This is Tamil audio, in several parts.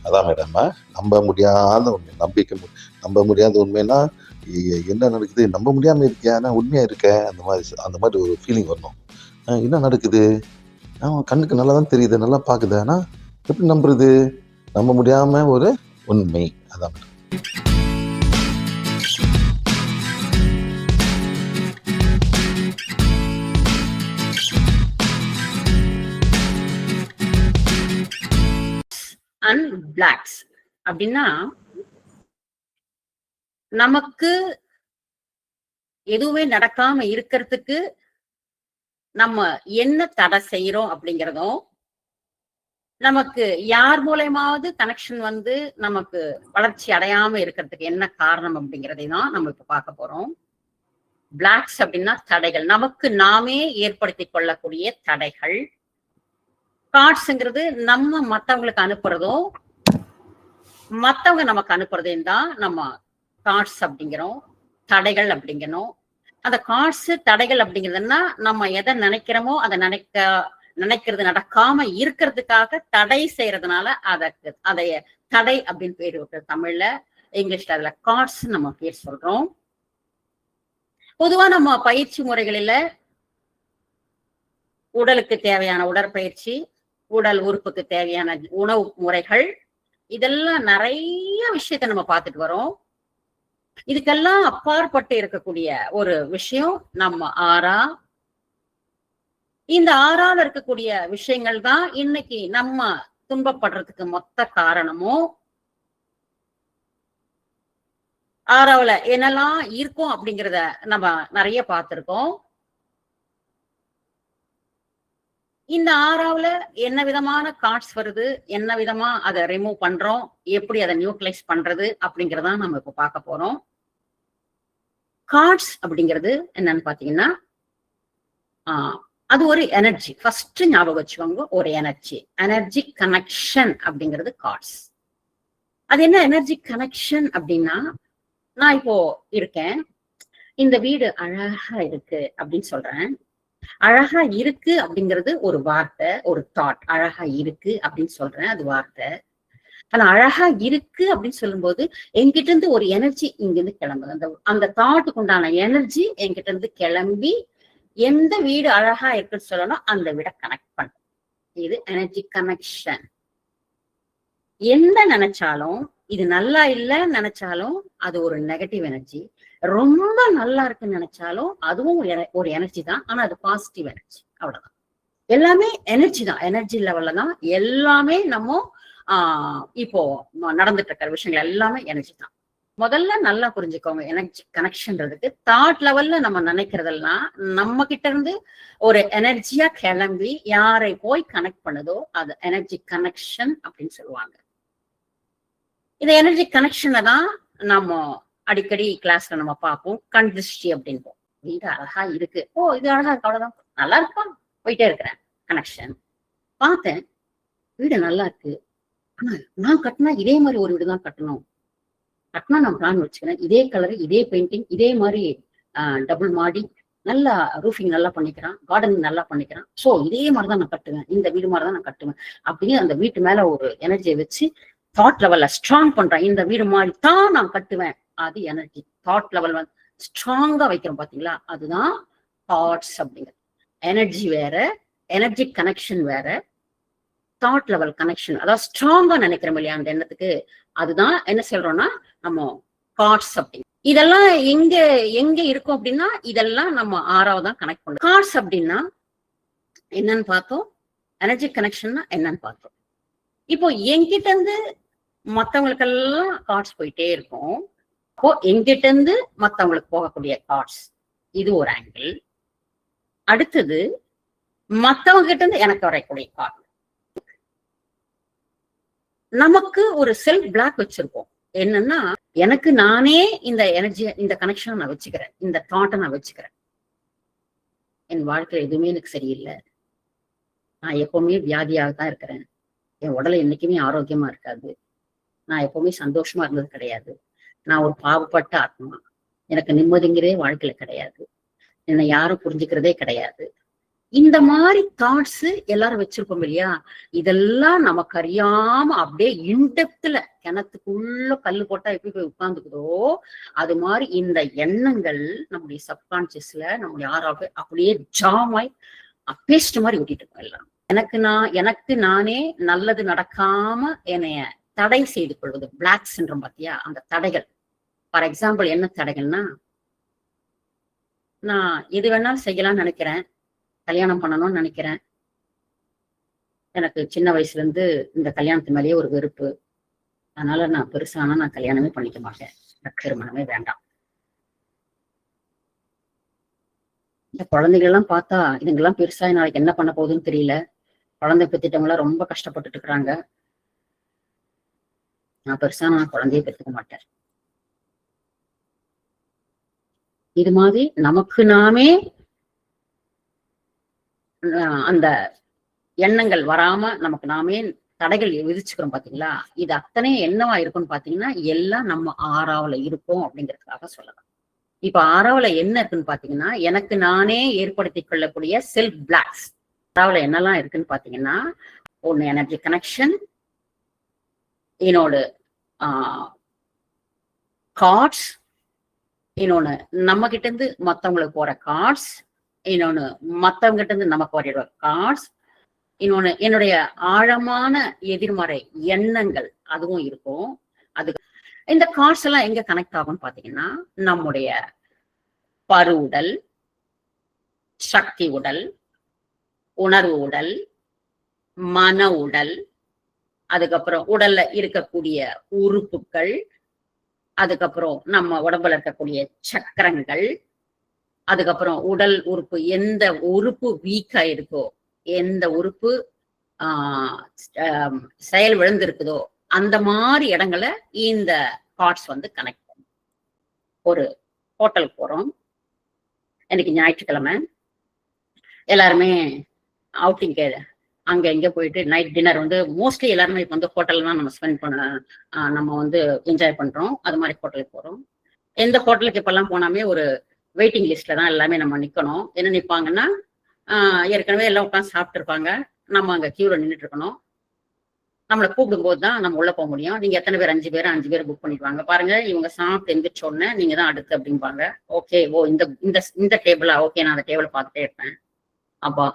அதான் மேடம், நம்ப முடியாத உண்மை, நம்ப முடியாத உண்மைன்னா என்ன நடக்குது, நம்ப முடியாம இருக்கியா, ஆனா உண்மையா இருக்க, அந்த மாதிரி ஒரு ஃபீலிங் வரணும். என்ன நடக்குது, கண்ணுக்கு நல்லா தான் தெரியுது, நல்லா பாக்குது, ஆனா எப்படி நம்புறது, நம்ப முடியாம ஒரு உண்மை. அதான் மேடம். அண்ட் பிளாக்ஸ் அப்படின்னா, நமக்கு எதுவுமே நடக்காம இருக்கிறதுக்கு நம்ம என்ன தடை செய்யறோம் அப்படிங்கிறதும், நமக்கு யார் மூலயமாவது கனெக்ஷன் வந்து நமக்கு வளர்ச்சி அடையாம இருக்கிறதுக்கு என்ன காரணம் அப்படிங்கிறதை தான் நம்ம இப்ப பார்க்க போறோம். பிளாக்ஸ் அப்படின்னா தடைகள், நமக்கு நாமே ஏற்படுத்தி கொள்ளக்கூடிய தடைகள். கார்ட்ஸ்ங்கிறது நம்ம மத்தவங்களுக்கு அனுப்புறதும், மத்தவங்க நமக்கு அனுப்புறதையும் தான் நம்ம கார்ட்ஸ் அப்படிங்கிறோம், தடைகள் அப்படிங்கிறோம். அந்த கார்ட்ஸ் தடைகள் அப்படிங்கிறதுன்னா, நம்ம எதை நினைக்கிறோமோ அதை நினைக்கிறது நடக்காம இருக்கிறதுக்காக தடை செய்யறதுனால அதைய தடை அப்படின்னு பேர் விட்டு தமிழ்ல, இங்கிலீஷ்ல அதுல கார்ட்ஸ் நம்ம பேர் சொல்றோம். பொதுவா நம்ம பயிற்சி முறைகளில உடலுக்கு தேவையான உடற்பயிற்சி, உடல் உறுப்புக்கு தேவையான உணவு முறைகள், இதெல்லாம் நிறைய விஷயத்த நம்ம பார்த்துட்டு வரோம். இதுக்கெல்லாம் அப்பாற்பட்டு இருக்கக்கூடிய ஒரு விஷயம் நம்ம ஆறா. இந்த ஆறால இருக்கக்கூடிய விஷயங்கள் தான் இன்னைக்கு நம்ம துன்பப்படுறதுக்கு மொத்த காரணமும். ஆறாவுல என்னெல்லாம் இருக்கும் அப்படிங்கிறத நம்ம நிறைய பார்த்திருக்கோம். இந்த ஆறாவுல என்ன விதமான கார்ட்ஸ் வருது, என்ன விதமா அதை ரிமூவ் பண்றோம், எப்படி அதை நியூட்ரலைஸ் பண்றது அப்படிங்கிறதா நம்ம இப்ப பார்க்க போறோம். கார்ட்ஸ் அப்படிங்கிறது என்னன்னு பாத்தீங்கன்னா, அது ஒரு எனர்ஜி. ஃபர்ஸ்ட் ஞாபகம் வச்சுக்கோங்க, ஒரு எனர்ஜி கனெக்ஷன் அப்படிங்கிறது கார்ட்ஸ். அது என்ன எனர்ஜி கனெக்ஷன் அப்படின்னா, நான் இப்போ இருக்கேன், இந்த வீடு அழகா இருக்கு அப்படின்னு சொல்றேன். அழகா இருக்கு அப்படிங்கிறது ஒரு வார்த்தை, ஒரு தாட். அழகா இருக்கு அப்படின்னு சொல்றேன், அது வார்த்தை. ஆனா அழகா இருக்கு அப்படின்னு சொல்லும்போது என்கிட்ட இருந்து ஒரு எனர்ஜி இங்க இருந்து கிளம்புது. அந்த தாட்டுக்கு உண்டான எனர்ஜி என்கிட்ட இருந்து கிளம்பி எந்த வீடு அழகா இருக்குன்னு சொல்லணும் அந்த வீட கனெக்ட் பண்ண. இது எனர்ஜி கனெக்ஷன். எந்த நினைச்சாலும், இது நல்லா இல்லைன்னு நினைச்சாலும் அது ஒரு நெகட்டிவ் எனர்ஜி. ரொம்ப நல்லா இருக்குன்னு நினைச்சாலும் அதுவும் ஒரு எனர்ஜி தான், ஆனா அது பாசிட்டிவ் எனர்ஜி. அவ்வளவுதான். எல்லாமே எனர்ஜி தான், எனர்ஜி லெவல்ல தான் எல்லாமே. நம்ம இப்போ நடந்துட்டு இருக்கிற விஷயங்கள் எல்லாமே எனர்ஜி தான். முதல்ல நல்லா புரிஞ்சுக்கோங்க, எனர்ஜி கனெக்ஷன்றதுக்கு தாட் லெவல்ல நம்ம நினைக்கிறதெல்லாம் நம்ம கிட்ட இருந்து ஒரு எனர்ஜியா கிளம்பி யாரை போய் கனெக்ட் பண்ணுதோ அது எனர்ஜி கனெக்ஷன் அப்படின்னு சொல்லுவாங்க. இந்த எனர்ஜி கனெக்ஷனை தான் நம்ம அடிக்கடி கிளாஸ்ல நம்ம பார்ப்போம். கண் திருஷ்டி அப்படின்போம். வீடு அழகா இருக்கு, ஓ இது அழகா இருக்கு, அவ்வளவுதான், நல்லா இருப்பா, போயிட்டே இருக்கிறேன். கனெக்ஷன். பார்த்தேன், வீடு நல்லா இருக்கு, ஆனா நான் கட்டினா இதே மாதிரி ஒரு வீடு தான் கட்டணும். கட்டினா நான் பிளான் வச்சுக்கிறேன், இதே கலரு, இதே பெயிண்டிங், இதே மாதிரி டபுள் மாடி, நல்லா ரூஃபிங் நல்லா பண்ணிக்கிறான், கார்டனிங் நல்லா பண்ணிக்கிறான், சோ இதே மாதிரிதான் நான் கட்டுவேன், இந்த வீடு மாதிரிதான் நான் கட்டுவேன் அப்படின்னு அந்த வீட்டு மேல ஒரு எனர்ஜியை வச்சு தாட் லெவல்ல ஸ்ட்ராங் பண்றேன். இந்த வீடு மாதிரி தான் நான் கட்டுவேன். அது எனர்ஜி. தாட் லெவல் வந்து ஸ்ட்ராங்கா வைக்கிறோம் பாத்தீங்களா, அதுதான் தாட்ஸ் அப்படிங்கிறது. எனர்ஜி வேற, எனர்ஜி கனெக்ஷன் வேற, தாட் லெவல் கனெக்ஷன். அதாவது ஸ்ட்ராங்கா நினைக்கிறோம் இல்லையா அந்த எண்ணத்துக்கு, அதுதான் என்ன சொல்றோம்னா நம்ம கார்ட்ஸ் அப்படின்னு. இதெல்லாம் எங்க எங்க இருக்கும் அப்படின்னா, இதெல்லாம் நம்ம ஆறாவதான் கனெக்ட் பண்றோம். கார்ட்ஸ் அப்படின்னா என்னன்னு பார்த்தோம், எனர்ஜி கனெக்ஷன்னா என்னன்னு பார்த்தோம். இப்போ என்கிட்ட இருந்து மத்தவங்களுக்கெல்லாம் கார்ட்ஸ் போயிட்டே இருக்கும். அப்போ எங்கிட்ட இருந்து மத்தவங்களுக்கு போகக்கூடிய கார்ட்ஸ், இது ஒரு ஆங்கிள். அடுத்தது மத்தவங்க கிட்ட இருந்து எனக்கு வரக்கூடிய கார்டு. நமக்கு ஒரு செல்ஃப் பிளாக் வச்சிருக்கோம். என்னன்னா, எனக்கு நானே இந்த எனர்ஜி, இந்த கனெக்ஷனை நான் வச்சுக்கிறேன், இந்த தாட்டை நான் வச்சுக்கிறேன். என் வாழ்க்கையில எதுவுமே எனக்கு சரியில்லை, நான் எப்பவுமே வியாதியாக தான் இருக்கிறேன், என் உடலை என்னைக்குமே ஆரோக்கியமா இருக்காது, நான் எப்பவுமே சந்தோஷமா இருந்தது கிடையாது, நான் ஒரு பாவப்பட்ட ஆத்மா, எனக்கு நிம்மதிங்கிறதே வாழ்க்கையில கிடையாது, என்னை யாரும் புரிஞ்சுக்கிறதே கிடையாது. இந்த மாதிரி தாட்ஸ் எல்லாரும் வச்சிருப்போம் இல்லையா? இதெல்லாம் நமக்கு அறியாம அப்படியே இன்டெப்த்ல கிணத்துக்குள்ள கல்லு போட்டா எப்படி போய் உட்கார்ந்துக்குதோ, அது மாதிரி இந்த எண்ணங்கள் நம்முடைய சப்கான்சியஸ்ல நம்முடைய ஆறாவது அப்படியே ஜாமாய் பேஸ்ட் மாதிரி ஊட்டிட்டு இருக்கோம் எல்லாம். எனக்கு நானே நல்லது நடக்காம என்னைய தடை செய்து கொள்வது, பிளாக் சிண்ட்ரோம் பாத்தியா? அந்த தடைகள். ஃபார் எக்ஸாம்பிள் என்ன தடைகள்னா, நான் எது வேணாலும் செய்யலாம்னு நினைக்கிறேன், கல்யாணம் பண்ணணும்னு நினைக்கிறேன். எனக்கு சின்ன வயசுல இருந்து இந்த கல்யாணத்து மேலேயே ஒரு வெறுப்பு. அதனால நான் பெருசானா நான் கல்யாணமே பண்ணிக்க மாட்டேன், எனக்கு திருமணமே வேண்டாம். இந்த குழந்தைகள் எல்லாம் பார்த்தா இதுங்கெல்லாம் பெருசா நாளைக்கு என்ன பண்ண போகுதுன்னு தெரியல. குழந்தை பெத்திட்டவங்க எல்லாம் ரொம்ப கஷ்டப்பட்டுட்டு இருக்கிறாங்க. நான் பெருசா நான் குழந்தைய பெற்றுக்க மாட்டேன். இது மாதிரி நமக்கு நாமே அந்த எண்ணங்கள் வராம நமக்கு நாமே தடைகள் விதிச்சுக்கிறோம் பாத்தீங்களா? இது அத்தனை என்னவா இருக்கும்னு பாத்தீங்கன்னா, எல்லாம் நம்ம ஆறாவல இருக்கும் அப்படிங்கிறதுக்காக சொல்லலாம். இப்ப ஆறாவல என்ன இருக்குன்னு பாத்தீங்கன்னா, எனக்கு நானே ஏற்படுத்தி கொள்ளக்கூடிய செல்ஃப் பிளாக்ஸ். ஆறாவல என்னெல்லாம் இருக்குன்னு பாத்தீங்கன்னா, ஒண்ணு எனர்ஜி கனெக்ஷன், இன்னொரு கார்ட்ஸ், இன்னொன்னு நம்ம கிட்ட இருந்து மத்தவங்களுக்கு போற கார்ட்ஸ், இன்னொன்னு மத்தவங்க கிட்ட இருந்து நமக்கு வர கார்ட்ஸ், இன்னொன்னு என்னுடைய ஆழமான எதிர்மறை எண்ணங்கள், அதுவும் இருக்கும். அது இந்த கார்ட்ஸ் எல்லாம் எங்க கனெக்ட் ஆகும்னு பாத்தீங்கன்னா, நம்முடைய பரு உடல், சக்தி உடல், உணர்வு உடல், மன உடல், அதுக்கப்புறம் உடல்ல இருக்கக்கூடிய உறுப்புகள், அதுக்கப்புறம் நம்ம உடம்புல இருக்கக்கூடிய சக்கரங்கள், அதுக்கப்புறம் உடல் உறுப்பு, எந்த உறுப்பு வீக்கா இருக்கோ, எந்த உறுப்பு செயல் விழுந்திருக்குதோ அந்த மாதிரி இடங்களை இந்த கார்ட்ஸ் வந்து கனெக்ட் பண்ணும். ஒரு ஹோட்டலுக்கு போறோம், இன்னைக்கு ஞாயிற்றுக்கிழமை, எல்லாருமே அவுட்டிங் அங்க எங்க போயிட்டு நைட் டின்னர் வந்து மோஸ்ட்லி எல்லாருமே இப்ப வந்து ஹோட்டல் தான் நம்ம ஸ்பெண்ட் பண்ண, நம்ம வந்து என்ஜாய் பண்றோம். அது மாதிரி ஹோட்டலுக்கு போறோம். எந்த ஹோட்டலுக்கு இப்பெல்லாம் போனாமே ஒரு வெயிட்டிங் லிஸ்ட்ல தான் எல்லாமே நம்ம நிக்கணும். என்ன நிப்பாங்கன்னா, ஏற்கனவே எல்லாம் உட்காந்து சாப்பிட்டு இருப்பாங்க, நம்ம அங்க கியூல நின்றுட்டு இருக்கணும். நம்மளை கூப்பிடும் போது தான் நம்ம உள்ள போக முடியும். நீங்க எத்தனை பேர்? 5 பேர், 5 பேர் புக் பண்ணிடுவாங்க. பாருங்க, இவங்க சாப்பிட்டு எந்திரிச்ச உடனே நீங்க தான் அடுத்து அப்படிம்பாங்க. ஓகே, ஓ இந்த இந்த டேபிளா? ஓகே, நான் அந்த டேபிளை பார்த்துட்டே இருப்பேன். அப்பா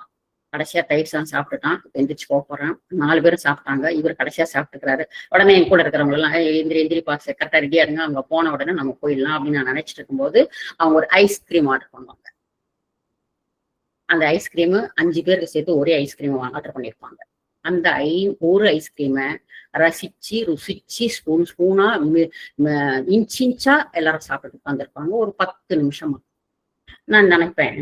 கடைசியா தயிர் சாதம் சாப்பிட்டுட்டான், எந்திரிச்சு போறேன். 4 பேரும் சாப்பிட்டாங்க, இவர் கடைசியா சாப்பிட்டுக்கிறாரு. உடனே என் கூட இருக்கிறவங்க எல்லாம் எந்திரி பாஸ் கரெக்டா ரெடியா இருங்க, அவங்க போன உடனே நம்ம போயிடலாம் அப்படின்னு நான் நினைச்சிட்டு இருக்கும்போது அவங்க ஒரு ஐஸ்கிரீம் ஆர்டர் பண்ணுவாங்க. அந்த ஐஸ்கிரீம் 5 பேருக்கு சேர்த்து ஒரே ஐஸ்கிரீம் ஆர்டர் பண்ணியிருப்பாங்க. அந்த ஒரு ஐஸ்கிரீமை ரசிச்சு ருசிச்சு ஸ்பூனா இன்ச்சா எல்லாரும் சாப்பிட்டு உட்காந்துருப்பாங்க ஒரு 10 நிமிஷமா. நான் நினைப்பேன்,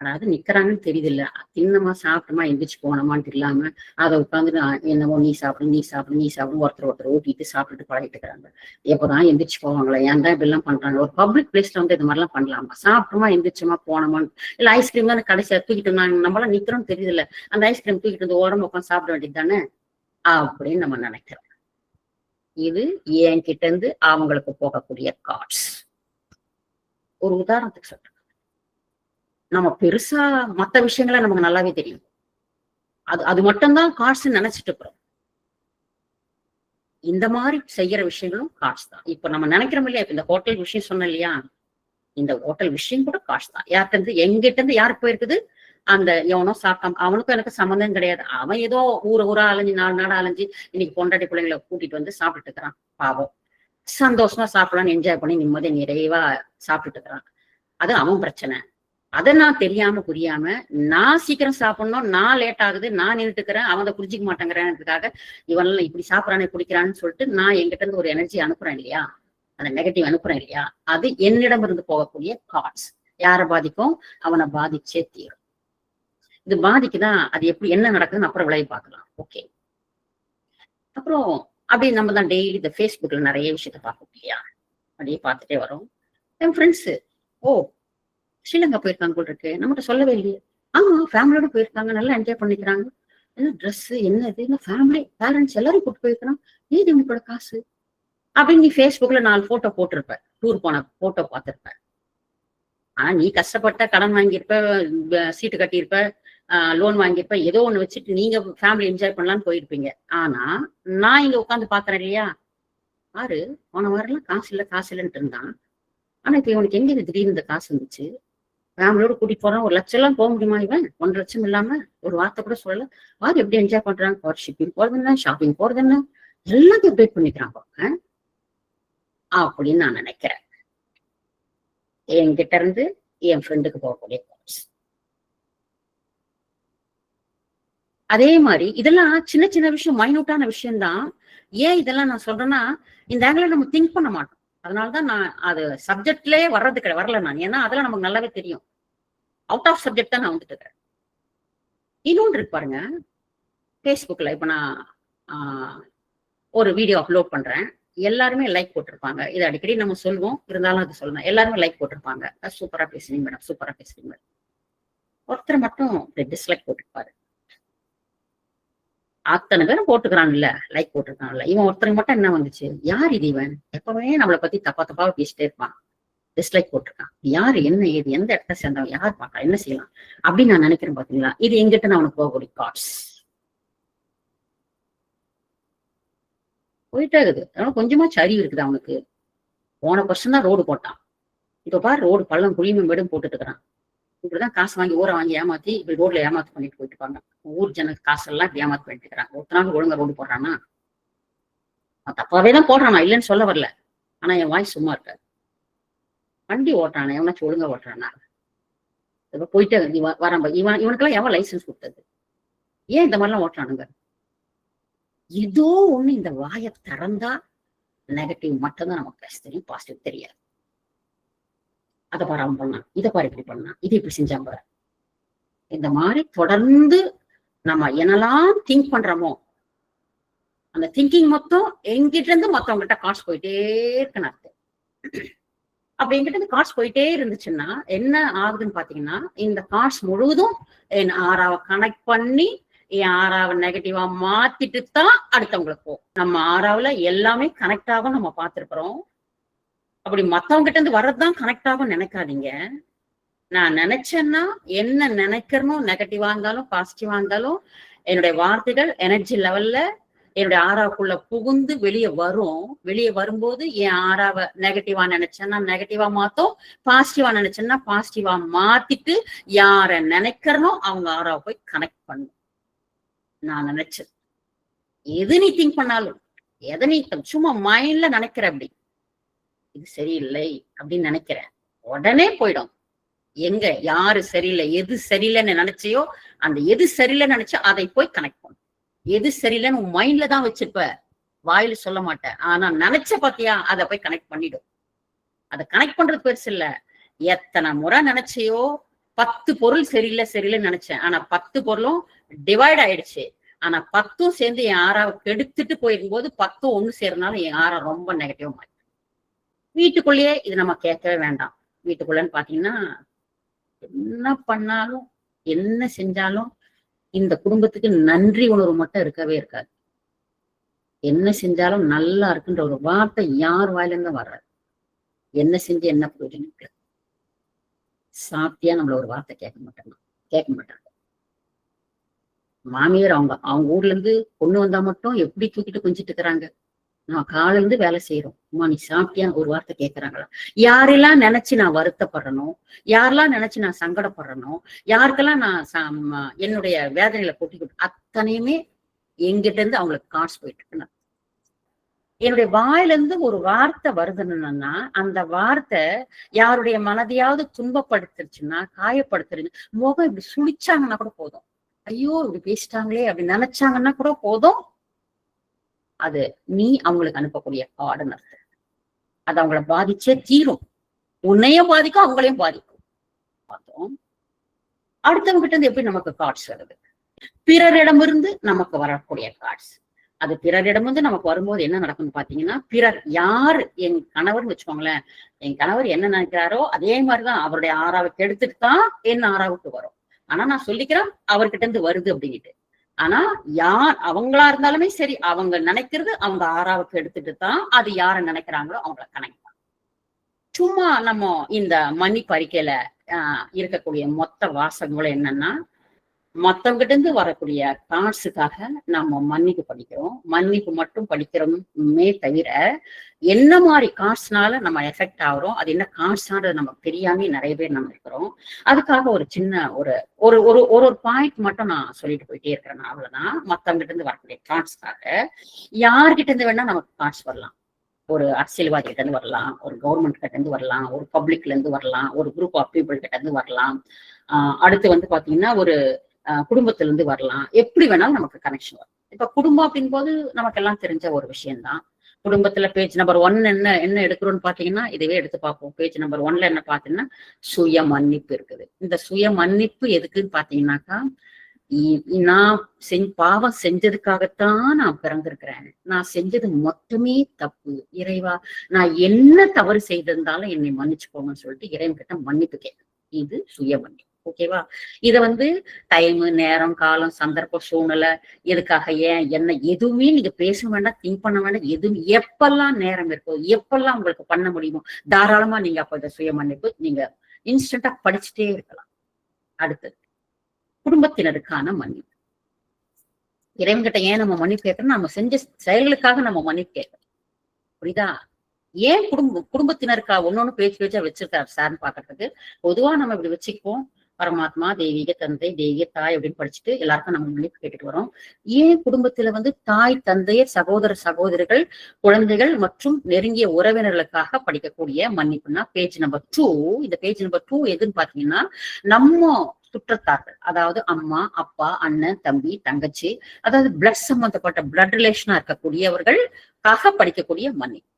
அதாவது நிக்கிறாங்கன்னு தெரியுது இல்ல, தின்னமா சாப்பிட்டோமா எந்திரிச்சு போனோமான்னு இல்லாம அதை உட்காந்து என்னவோ நீ சாப்பிடு ஒருத்தர் ஊட்டிட்டு சாப்பிட்டுட்டு பழகிட்டு இருக்கிறாங்க. எப்போதான் எந்திரிச்சு போவாங்களா? ஏன் தான் இப்படி எல்லாம் பண்றாங்க? ஒரு பப்ளிக் பிளேஸ்ல வந்து இது மாதிரிலாம் பண்ணலாமா? சாப்பிட்டோமா எந்திரிச்சோமா போனோமான்னு இல்ல, ஐஸ்கிரீம் தானே கடைசியா தூக்கிட்டு நம்மளாம் நிக்கிறோம்னு தெரியுது இல்ல, அந்த ஐஸ்கிரீம் தூக்கிட்டு வந்து ஓரமா உட்காந்து சாப்பிட வேண்டியது தானே அப்படின்னு நம்ம நினைக்கிறோம். இது என்கிட்ட இருந்து அவங்களுக்கு போகக்கூடிய கார்ட்ஸ். ஒரு உதாரணத்துக்கு சொல்றேன், நம்ம பெருசா மத்த விஷயங்களை நமக்கு நல்லாவே தெரியும், அது மட்டும்தான் கார்ட்ஸ் நினைச்சிட்டு இருக்கிறோம். இந்த மாதிரி செய்யற விஷயங்களும் கார்ட்ஸ் தான். இப்ப நம்ம நினைக்கிறோம் இல்லையா, இப்ப இந்த ஹோட்டல் விஷயம் சொன்ன இல்லையா, இந்த ஹோட்டல் விஷயம் கூட கார்ட்ஸ் தான். யார்கிட்ட இருந்து எங்கிட்ட இருந்து யாருக்கு போயிருக்குது? அந்த எவனோ சாப்பிட்டான், அவனுக்கும் எனக்கு சம்மந்தம் கிடையாது. அவன் ஏதோ ஊரா அலைஞ்சு 4 நாடா அலைஞ்சு இன்னைக்கு பொண்டாட்டி பிள்ளைங்களை கூட்டிட்டு வந்து சாப்பிட்டுட்டு இருக்கிறான். பாவம், சந்தோஷமா சாப்பிடலாம்னு என்ஜாய் பண்ணி நிம்மதியா நிறைவா சாப்பிட்டுட்டு இருக்கிறான். அது அவன் பிரச்சனை. அதை நான் தெரியாம புரியாம நான் சீக்கிரம் சாப்பிடணும், நான் லேட் ஆகுது, நான் நின்றுட்டு இருக்கிறேன், அவன் அதை புரிஞ்சிக்க மாட்டேங்கிறதுக்காக இவன் இப்படி சாப்பிடறானே குடிக்கிறான்னு சொல்லிட்டு நான் என்கிட்ட இருந்து ஒரு எனர்ஜி அனுப்புறேன் இல்லையா, அந்த நெகட்டிவ் அனுப்புறேன் இல்லையா, அது என்னிடம் இருந்து போகக்கூடிய கார்ட்ஸ். யாரை பாதிக்கும்? அவனை பாதிச்சே தீரும். இது பாதிக்குதான், அது எப்படி என்ன நடக்குதுன்னு அப்புறம் விளைவு பார்க்கலாம். ஓகே, அப்புறம் அப்படி நம்ம தான் டெய்லி இந்த ஃபேஸ்புக்ல நிறைய விஷயத்த பார்ப்போம் இல்லையா, அப்படியே பார்த்துட்டே வரோம். என் ஃப்ரெண்ட்ஸு, ஓ ஸ்ரீலங்கா போயிருக்காங்க போல் இருக்கு, நம்மகிட்ட சொல்லவே இல்லையே. ஆமா, ஃபேமிலியோட போயிருக்காங்க, நல்லா என்ஜாய் பண்ணிக்கிறாங்க. என்ன ட்ரெஸ், என்ன இது, என்ன ஃபேமிலி பேரண்ட்ஸ் எல்லாரும் கூட்டு போயிருக்கிறான், ஏது இவங்களோட காசு அப்படின்னு நீ ஃபேஸ்புக்ல 4 போட்டோ போட்டிருப்ப, டூர் போன போட்டோ பார்த்திருப்ப. ஆனா நீ கஷ்டப்பட்ட, கடன் வாங்கியிருப்ப, சீட்டு கட்டியிருப்ப, லோன் வாங்கியிருப்ப, ஏதோ ஒண்ணு வச்சுட்டு நீங்க ஃபேமிலி என்ஜாய் பண்ணலாம்னு போயிருப்பீங்க. ஆனா நான் இங்க உட்காந்து பாக்குறேன் இல்லையா, பாரு போன வாரம்லாம் காசு இல்லைன்ட்டு இருந்தான். ஆனா இப்ப இவனுக்கு எங்க இது திடீர்னு இந்த காசு வந்துச்சு? ஃபேமிலியோட கூட்டிட்டு போறான். 1,00,000 எல்லாம் போக முடியுமா இவன்? 1,00,000 இல்லாம ஒரு வார்த்தை கூட சொல்லல. பாரு எப்படி என்ஜாய் பண்றாங்க. கார் ஷிப்பிங் போறது என்ன, ஷாப்பிங் போறது என்ன, எல்லாத்தையும் அப்டேட் பண்ணிக்கிறாங்க அப்படின்னு நான் நினைக்கிறேன். என்கிட்ட இருந்து என் ஃப்ரெண்டுக்கு போகக்கூடிய கால்ஸ். அதே மாதிரி இதெல்லாம் சின்ன சின்ன விஷயம், மைனூட்டான விஷயம்தான். ஏன் இதெல்லாம் நான் சொல்றேன்னா, இந்த ஆங்கில நம்ம திங்க் பண்ண மாட்டோம். அதனாலதான் நான் அது சப்ஜெக்ட்லயே வரல நான். ஏன்னா அதெல்லாம் நமக்கு நல்லாவே தெரியும். அவுட் ஆஃப் சப்ஜெக்ட் தான் நான் வந்துட்டு இருக்கிறேன். இன்னொன்று இருக்கு பாருங்க, ஃபேஸ்புக்ல இப்ப நான் ஒரு வீடியோ அப்லோட் பண்றேன். எல்லாருமே லைக் போட்டிருப்பாங்க. இது அடிக்கடி நம்ம சொல்லுவோம், இருந்தாலும் அது சொல்லணும். எல்லாருமே லைக் போட்டிருப்பாங்க. சூப்பரா பேசுறீங்க மேடம், சூப்பரா பேசுறீங்க மேடம். ஒருத்தர் மட்டும் டிஸ்லைக் போட்டிருப்பாரு. அத்தனை பேரும் போட்டுக்கிறான்ல, லைக் போட்டிருக்கான்ல, இவன் ஒருத்தருக்கு மட்டும் என்ன வந்துச்சு? யார் இது இவன்? எப்பவுமே நம்மளை பத்தி தப்பா பேசிட்டே இருப்பான், டிஸ்லைக் போட்டிருக்கான். யாரு, என்ன ஏது, எந்த இடத்த சேர்ந்தவன், யார் பார்க்கலாம், என்ன செய்யலாம் அப்படின்னு நான் நினைக்கிறேன். பாத்தீங்களா, இது எங்கிட்ட நான் அவனுக்கு போகக்கூடிய கார்ட்ஸ் போயிட்டே இருக்குது. அதனால கொஞ்சமாச்சும் அறிவு இருக்குது அவனுக்கு. போன வருஷம் தான் ரோடு போட்டான். இப்ப பாரு ரோடு பள்ளம் குழியும் மேடும் போட்டுட்டு இருக்கிறான். இப்படிதான் காசு வாங்கி ஊரை வாங்கி ஏமாத்தி இப்படி ரோட்ல ஏமாத்து பண்ணிட்டு போயிட்டு இருப்பாங்க. ஊர் ஜன காசெல்லாம் இப்படி ஏமாத்து பண்ணிட்டு இருக்கிறாங்க. ஒருத்தனாலும் ஒழுங்கா ரோடு போடுறானா? தப்பாவே தான் போடுறானா, இல்லைன்னு சொல்ல வரல. ஆனா என் வாய் சும்மா இருக்காது. வண்டி ஓட்டுறானா, எவனாச்சும் ஒழுங்கா ஓட்டுறானா? இப்ப போயிட்டு வரான். இவனுக்கெல்லாம் எவன் லைசன்ஸ் கொடுத்தது? ஏன் இந்த மாதிரிலாம் ஓட்டுறானுங்க? ஏதோ ஒண்ணு இந்த வாயை திறந்தா நெகட்டிவ் மட்டும்தான் நமக்கு பேச தெரியும், பாசிட்டிவ் தெரியாது. அதை பாரு அவன் பண்ணான், இதை பாரு இப்படி பண்ணான், இது இப்படி செஞ்சான் பாரு. இந்த மாதிரி தொடர்ந்து நம்ம என்னெல்லாம் திங்க் பண்றோமோ அந்த திங்கிங் மொத்தம் எங்கிட்ட இருந்து மத்தவங்கிட்ட காசு போயிட்டே இருக்குன்னு அர்த்தம். அப்படி எங்கிட்ட இருந்து காசு போயிட்டே இருந்துச்சுன்னா என்ன ஆகுதுன்னு பாத்தீங்கன்னா, இந்த காசு முழுவதும் என் ஆறாவை கனெக்ட் பண்ணி என் ஆறாவை நெகட்டிவா மாத்திட்டு தான் அடுத்தவங்களுக்கு போகும். நம்ம ஆறாவுல எல்லாமே கனெக்ட் ஆகும் நம்ம பார்த்திருக்கிறோம். அப்படி மத்தவங்க கிட்ட இருந்து வர்றதுதான் கனெக்ட் ஆகும் நினைக்காதீங்க. நான் நினைச்சேன்னா என்ன நினைக்கிறனோ, நெகட்டிவா இருந்தாலும் பாசிட்டிவா இருந்தாலும் என்னுடைய வார்த்தைகள் எனர்ஜி லெவல்ல என்னுடைய ஆறாவுக்குள்ள புகுந்து வெளியே வரும். வெளியே வரும்போது என் ஆறாவை நெகட்டிவா நினைச்சேன்னா நெகட்டிவா மாத்தும், பாசிட்டிவா நினைச்சேன்னா பாசிட்டிவா மாத்திட்டு யார நினைக்கிறனோ அவங்க ஆறாவை போய் கனெக்ட் பண்ணும். நான் நினைச்சது எது நீ திங்க் பண்ணாலும், எதை நீ சும்மா மைண்ட்ல நினைக்கிற, அப்படி இது சரியில்லை அப்படின்னு நினைக்கிறேன், உடனே போயிடும். எங்க யாரு சரியில்லை, எது சரியில்லைன்னு நினைச்சியோ அந்த எது சரியில்லைன்னு நினைச்சோ அதை போய் கனெக்ட் பண்ணும். எது சரியில்லைன்னு உன் மைண்ட்ல தான் வச்சிருப்ப, வாயில சொல்ல மாட்டேன். ஆனா நினைச்ச பாத்தியா, அதை போய் கனெக்ட் பண்ணிடும். அதை கனெக்ட் பண்றது பெருசு இல்ல. எத்தனை முறை நினைச்சியோ 10 பொருள் சரியில்லைன்னு நினைச்சேன். ஆனா 10 பொருளும் டிவைட் ஆயிடுச்சு. ஆனா 10ம் சேர்ந்து என் ஆறாவை கெடுத்துட்டு போயிருக்கும் போது 10ம் ஒண்ணு சேர்றதுனால என் ஆறா ரொம்ப நெகட்டிவ் மாறி. வீட்டுக்குள்ளேயே இது நம்ம கேட்கவே வேண்டாம். வீட்டுக்குள்ளன்னு பாத்தீங்கன்னா என்ன பண்ணாலும் என்ன செஞ்சாலும் இந்த குடும்பத்துக்கு நன்றி உணர்வு மட்டும் இருக்கவே இருக்காது. என்ன செஞ்சாலும் நல்லா இருக்குன்ற ஒரு வார்த்தை யார் வாயில இருந்து வர்றாரு. என்ன செஞ்சு என்ன பிரயோஜனம்? சாத்தியா நம்மள ஒரு வார்த்தை கேட்க மாட்டாங்க. மாமியார் அவங்க ஊர்ல இருந்து பொண்ணு வந்தா மட்டும் எப்படி தூக்கிட்டு கொஞ்சிட்டு இருக்கிறாங்க. நான் காலையில இருந்து வேலை செய்யறோம், அம்மா நீ சாப்பிட்டியா ஒரு வார்த்தை கேட்கறாங்களா? யாரெல்லாம் நினைச்சு நான் வருத்தப்படுறனோ, யாரெல்லாம் நினைச்சு நான் சங்கடப்படுறனோ, யாருக்கெல்லாம் நான் என்னுடைய வேதனையில கொட்டிக்கிட்டு அத்தனையுமே எங்கிட்ட இருந்து அவங்களுக்கு காசு போயிட்டு இருக்குன்னு. என்னுடைய வாயில இருந்து ஒரு வார்த்தை வருதுன்னா அந்த வார்த்தை யாருடைய மனதையாவது துன்பப்படுத்துருச்சுன்னா, காயப்படுத்துருச்சு, முகம் இப்படி சுழிச்சாங்கன்னா கூட போதும், ஐயோ இப்படி பேசிட்டாங்களே அப்படி நினைச்சாங்கன்னா கூட போதும், அது நீ அவங்களுக்கு அனுப்பக்கூடிய கார்டுன்னு அர்த்தம். அது அவங்கள பாதிச்சே தீரும். உன்னையும் பாதிக்கும், அவங்களையும் பாதிக்கும். பார்த்தோம். அடுத்தவங்க கிட்ட இருந்து எப்படி நமக்கு கார்ட்ஸ் வருது? பிறரிடமிருந்து நமக்கு வரக்கூடிய கார்ட்ஸ். அது பிறரிடமிருந்து நமக்கு வரும்போது என்ன நடக்கும்னு பாத்தீங்கன்னா, பிறர் யார், என் கணவர்னு வச்சுக்கோங்களேன், என் கணவர் என்ன நினைக்கிறாரோ அதே மாதிரிதான் அவருடைய ஆறாவை கெடுத்துட்டு தான் என் ஆறாவுக்கு வரும். ஆனா நான் சொல்லிக்கிறேன் அவர்கிட்ட இருந்து வருது அப்படின்ட்டு. ஆனா யார் அவங்களா இருந்தாலுமே சரி, அவங்க நினைக்கிறது அவங்க ஆறாவுக்கு எடுத்துட்டு தான் அது யார நினைக்கிறாங்களோ அவங்கள கனெக்ட் பண்ணும். சும்மா நம்ம இந்த மன்னிப்பு அறிக்கையில இருக்கக்கூடிய மொத்த வாசகங்களும் என்னன்னா, மத்தவங்க கிட்ட இருந்து வரக்கூடிய காசுக்காக நம்ம மன்னிப்பு படிக்கிறோம். மன்னிப்பு மட்டும் படிக்கிறோமே தவிர, என்ன மாதிரி காசுனால நம்ம எஃபெக்ட் ஆகுறோம், அது என்ன காசுன்றது நமக்கு தெரியாம நிறைய பேர் நம்ம இருக்கிறோம். அதுக்காக ஒரு சின்ன ஒரு ஒரு ஒரு ஒரு பாயிண்ட் மட்டும் நான் சொல்லிட்டு போயிட்டே இருக்கிறேன். அவ்வளவுதான். மத்தவங்க கிட்ட இருந்து வரக்கூடிய காசுக்காக யார்கிட்ட இருந்து வேணா நமக்கு காசு வரலாம். ஒரு அரசியல்வாதி கிட்ட இருந்து வரலாம், ஒரு கவர்மெண்ட் கிட்ட இருந்து வரலாம், ஒரு பப்ளிக்ல இருந்து வரலாம், ஒரு குரூப் ஆஃப் பீப்புள் கிட்ட இருந்து வரலாம். அடுத்து வந்து பாத்தீங்கன்னா ஒரு குடும்பத்துல இருந்து வரலாம். எப்படி வேணாலும் நமக்கு கனெக்ஷன் வரும். இப்ப குடும்பம் அப்படின் போது நமக்கு எல்லாம் தெரிஞ்ச ஒரு விஷயம்தான். குடும்பத்துல பேஜ் நம்பர் 1 என்ன எடுக்கிறோம்னு பாத்தீங்கன்னா, இதுவே எடுத்து பார்ப்போம். பேஜ் நம்பர் 1ல என்ன பாத்தீங்கன்னா, சுய மன்னிப்பு இருக்குது. இந்த சுய மன்னிப்பு எதுக்குன்னு பாத்தீங்கன்னாக்கா, நான் பாவம் செஞ்சதுக்காகத்தான் நான் பிறந்திருக்கிறேன். நான் செஞ்சது மொத்தமே தப்பு. இறைவா, நான் என்ன தவறு செய்திருந்தாலும் என்னை மன்னிச்சுக்கோங்கன்னு சொல்லிட்டு இறைவன் கிட்ட மன்னிப்பு கேட்கணும். இது சுய மன்னிப்பு. ஓகேவா? இத வந்து டைம், நேரம், காலம், சந்தர்ப்பம், சூழ்நிலை, எதுக்காக, ஏன், என்ன, எதுவுமே நீங்க பேச வேண்டாம், திங்க் பண்ண வேண்டாம். எதுவும் எப்பெல்லாம் நேரம் இருக்கோ, எப்பெல்லாம் உங்களுக்கு பண்ண முடியுமோ, தாராளமா நீங்க அப்ப இந்த சுய மன்னிப்பு நீங்க இன்ஸ்டன்டா படிச்சுட்டே இருக்கலாம். அடுத்தது குடும்பத்தினருக்கான மன்னிப்பு. இறைவன்கிட்ட ஏன் நம்ம மன்னிப்பு கேட்கறோம்? நம்ம செஞ்ச செயல்களுக்காக நம்ம மன்னிப்பு கேட்கறோம். புரியுதா? ஏன் குடும்பத்தினருக்கா ஒன்னொன்னு பேச்சா வச்சிருக்காரு சார்னு பாக்குறதுக்கு பொதுவா நம்ம இப்படி வச்சுக்குவோம். பரமாத்மா, தெய்வீக தந்தை, தெய்வீக தாய் அப்படின்னு படிச்சுட்டு எல்லாருக்கும் நம்ம மன்னிப்பு கேட்டுட்டு வரோம். ஏன் குடும்பத்துல வந்து தாய், தந்தையர், சகோதர சகோதரிகள், குழந்தைகள் மற்றும் நெருங்கிய உறவினர்களுக்காக படிக்கக்கூடிய மன்னிப்புன்னா பேஜ் நம்பர் 2. இந்த பேஜ் நம்பர் 2 எதுன்னு பாத்தீங்கன்னா, நம்ம சுற்றத்தார்கள், அதாவது அம்மா, அப்பா, அண்ணன், தம்பி, தங்கச்சி, அதாவது பிளட் சம்பந்தப்பட்ட பிளட் ரிலேஷனா இருக்கக்கூடியவர்களுக்காக படிக்கக்கூடிய மன்னிப்பு.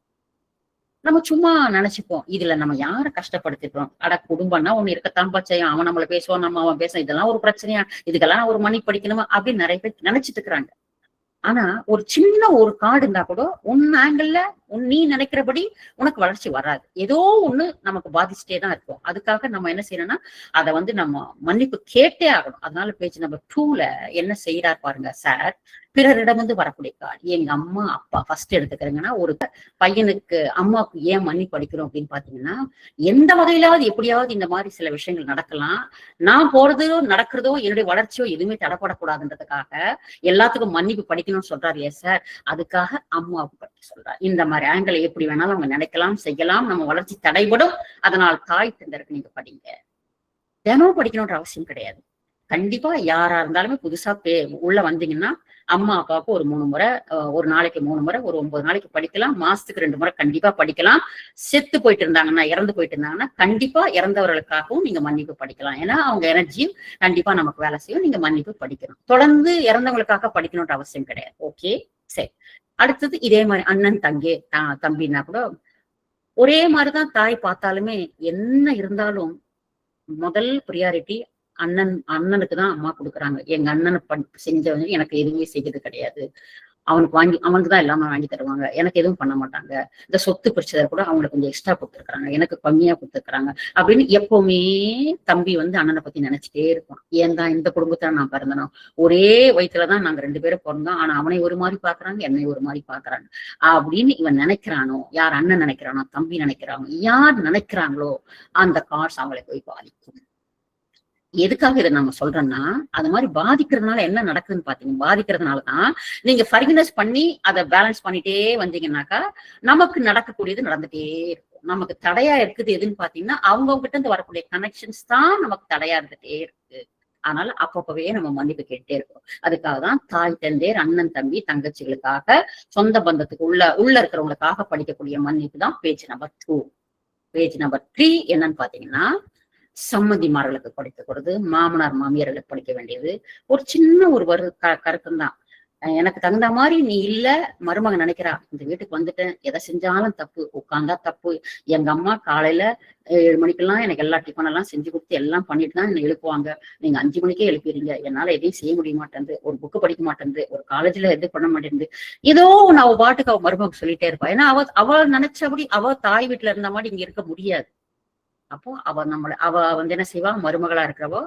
நம்ம சும்மா நினைச்சுப்போம், இதுல நம்ம யார கஷ்டப்படுத்திட்டோம்? அட, குடும்பம்னா ஒண்ணு இருக்கத்தான் பச்சையும், அவன் நம்மள பேசுவான், நம்ம அவன் பேச, இதெல்லாம் ஒரு பிரச்சனையா, இதுக்கெல்லாம் நான் ஒரு மன்னிப்பு படிக்கணுமா அப்படின்னு நிறைய பேர் நினைச்சிட்டு இருக்கிறாங்க. ஆனா ஒரு சின்ன ஒரு கார்டு இருந்தா கூட உன் ஆங்கிள் நீ நினைக்கிறபடி உனக்கு வளர்ச்சி வராது. ஏதோ ஒண்ணு நமக்கு பாதிச்சுட்டே தான் இருக்கும். அதுக்காக நம்ம என்ன செய்யணும்னா, அதை வந்து நம்ம மன்னிப்பு கேட்டே ஆகணும். அதனால பேஜ் நம்பர் 2ல என்ன செய்யறாரு பாருங்க சார். பிறரிடம் வந்து வரக்கூடிய கார்டு. எங்க அம்மா, அப்பா ஃபர்ஸ்ட் எடுத்துக்கிறீங்கன்னா, ஒரு பையனுக்கு அம்மாவுக்கு ஏன் மன்னிப்பு அளிக்கிறோம் அப்படின்னு பாத்தீங்கன்னா, எந்த வகையிலாவது எப்படியாவது இந்த மாதிரி சில விஷயங்கள் நடக்கலாம், நான் போறதோ நடக்கிறதோ என்னுடைய வளர்ச்சியோ எதுவுமே தடப்படக்கூடாதுன்றதுக்காக எல்லாத்துக்கும் மன்னிப்பு படிக்கணும்னு சொல்றாரு. ஏன் சார்? அதுக்காக அம்மாவுக்கு பற்றி சொல்றாரு. இந்த மாதிரி ஆங்கிள் எப்படி வேணாலும் அவங்க நினைக்கலாம், செய்யலாம், நம்ம வளர்ச்சி தடைபடும். அதனால் தாய் தந்தருக்கு நீங்க படிங்க. தினமும் படிக்கணும்ன்ற அவசியம் கிடையாது. கண்டிப்பா யாரா இருந்தாலுமே புதுசா உள்ள வந்தீங்கன்னா, அம்மா அப்பாவுக்கு ஒரு 3 முறை, ஒரு நாளைக்கு 3 முறை, ஒரு 9 நாளைக்கு படிக்கலாம். மாசத்துக்கு 2 முறை கண்டிப்பா படிக்கலாம். செத்து போயிட்டு இருந்தாங்கன்னா, இறந்து போயிட்டு இருந்தாங்கன்னா, கண்டிப்பா இறந்தவர்களுக்காகவும் நீங்க மன்னிப்பு படிக்கலாம். ஏன்னா அவங்க எனர்ஜியும் கண்டிப்பா நமக்கு வேலை செய்யும். நீங்க மன்னிப்பு படிக்கணும். தொடர்ந்து இறந்தவங்களுக்காக படிக்கணும்ன்ற அவசியம் கிடையாது. ஓகே, சரி. அடுத்தது இதே மாதிரி அண்ணன், தம்பின்னா கூட ஒரே மாதிரிதான் தாய் பார்த்தாலுமே, என்ன இருந்தாலும் முதல் ப்ரியாரிட்டி அண்ணனுக்கு தான் அம்மா கொடுக்குறாங்க. எங்க அண்ணனை செஞ்சவங்க எனக்கு எதுவுமே செய்யறது கிடையாது. அவனுக்கு தான் எல்லாமே வாங்கி தருவாங்க. எனக்கு எதுவும் பண்ண மாட்டாங்க. இந்த சொத்து பிரிச்சதை கூட அவங்களுக்கு கொஞ்சம் எக்ஸ்ட்ரா கொடுத்துருக்காங்க, எனக்கு கம்மியா கொடுத்துருக்காங்க அப்படின்னு எப்பவுமே தம்பி வந்து அண்ணனை பத்தி நினைச்சிட்டே இருப்பான். ஏன் தான் இந்த குடும்பத்துல நான் பிறந்தனும், ஒரே வயிற்றுலதான் நாங்க 2 பேரும் பிறந்தோம், ஆனா அவனை ஒரு மாதிரி பாக்குறாங்க, என்னை ஒரு மாதிரி பாக்குறாங்க அப்படின்னு இவன் நினைக்கிறானோ, யார் அண்ணன் நினைக்கிறானோ, தம்பி நினைக்கிறானோ, யார் நினைக்கிறாங்களோ அந்த கார்ட்ஸ் அவங்களை போய் பாதிக்கும். எதுக்காக இதை நம்ம சொல்றோம்னா, அது மாதிரி பாதிக்கிறதுனால என்ன நடக்குதுன்னு பாத்தீங்கன்னா, பாதிக்கிறதுனாலதான் நீங்க ஃபர்கிவ்னஸ் பண்ணி அதை பேலன்ஸ் பண்ணிட்டே வந்தீங்கன்னாக்கா நமக்கு நடக்கக்கூடியது நடந்துட்டே இருக்கும். நமக்கு தடையா இருக்குது எதுன்னு பாத்தீங்கன்னா, அவங்க கிட்ட இருந்து வரக்கூடிய கனெக்ஷன்ஸ் தான் நமக்கு தடையா இருந்துட்டே இருக்கு. அதனால அப்பப்பவே நம்ம மன்னிப்பு கேட்டே இருக்கோம். அதுக்காக தான் தாய், தந்தையர், அண்ணன், தம்பி, தங்கச்சிகளுக்காக, சொந்த பந்தத்துக்கு உள்ள இருக்கிறவங்களுக்காக படிக்கக்கூடிய மன்னிப்பு தான் பேஜ் நம்பர் 2. பேஜ் நம்பர் 3 என்னன்னு பாத்தீங்கன்னா, சம்மதிமார்களுக்கு படிக்கக்கூடாது, மாமனார் மாமியார்களுக்கு படிக்க வேண்டியது. ஒரு சின்ன ஒரு கருத்தம் தான். எனக்கு தகுந்த மாதிரி நீ இல்ல, மருமகன் நினைக்கிறா, இந்த வீட்டுக்கு வந்துட்டேன், எதை செஞ்சாலும் தப்பு, உட்கார்ந்தா தப்பு. எங்க அம்மா காலையில 7 மணிக்கெல்லாம் எனக்கு எல்லா டிஃபன் எல்லாம் செஞ்சு கொடுத்து எல்லாம் பண்ணிட்டு தான் என்னை எழுப்புவாங்க. நீங்க 5 மணிக்கே எழுப்பிடுறீங்க. என்னால எதையும் செய்ய முடிய மாட்டேங்குது, ஒரு புக்கு படிக்க மாட்டேங்குது, ஒரு காலேஜ்ல எது பண்ண மாட்டேங்குது. ஏதோ நான் அவ பாட்டுக்கு அவ மருமகன் சொல்லிட்டே இருப்பா. ஏன்னா அவ நினைச்சபடி அவ தாய் வீட்டுல இருந்த மாதிரி இங்க இருக்க முடியாது. அப்போ அவ வந்து என்ன செய்வா, மருமகளா இருக்கிறவோ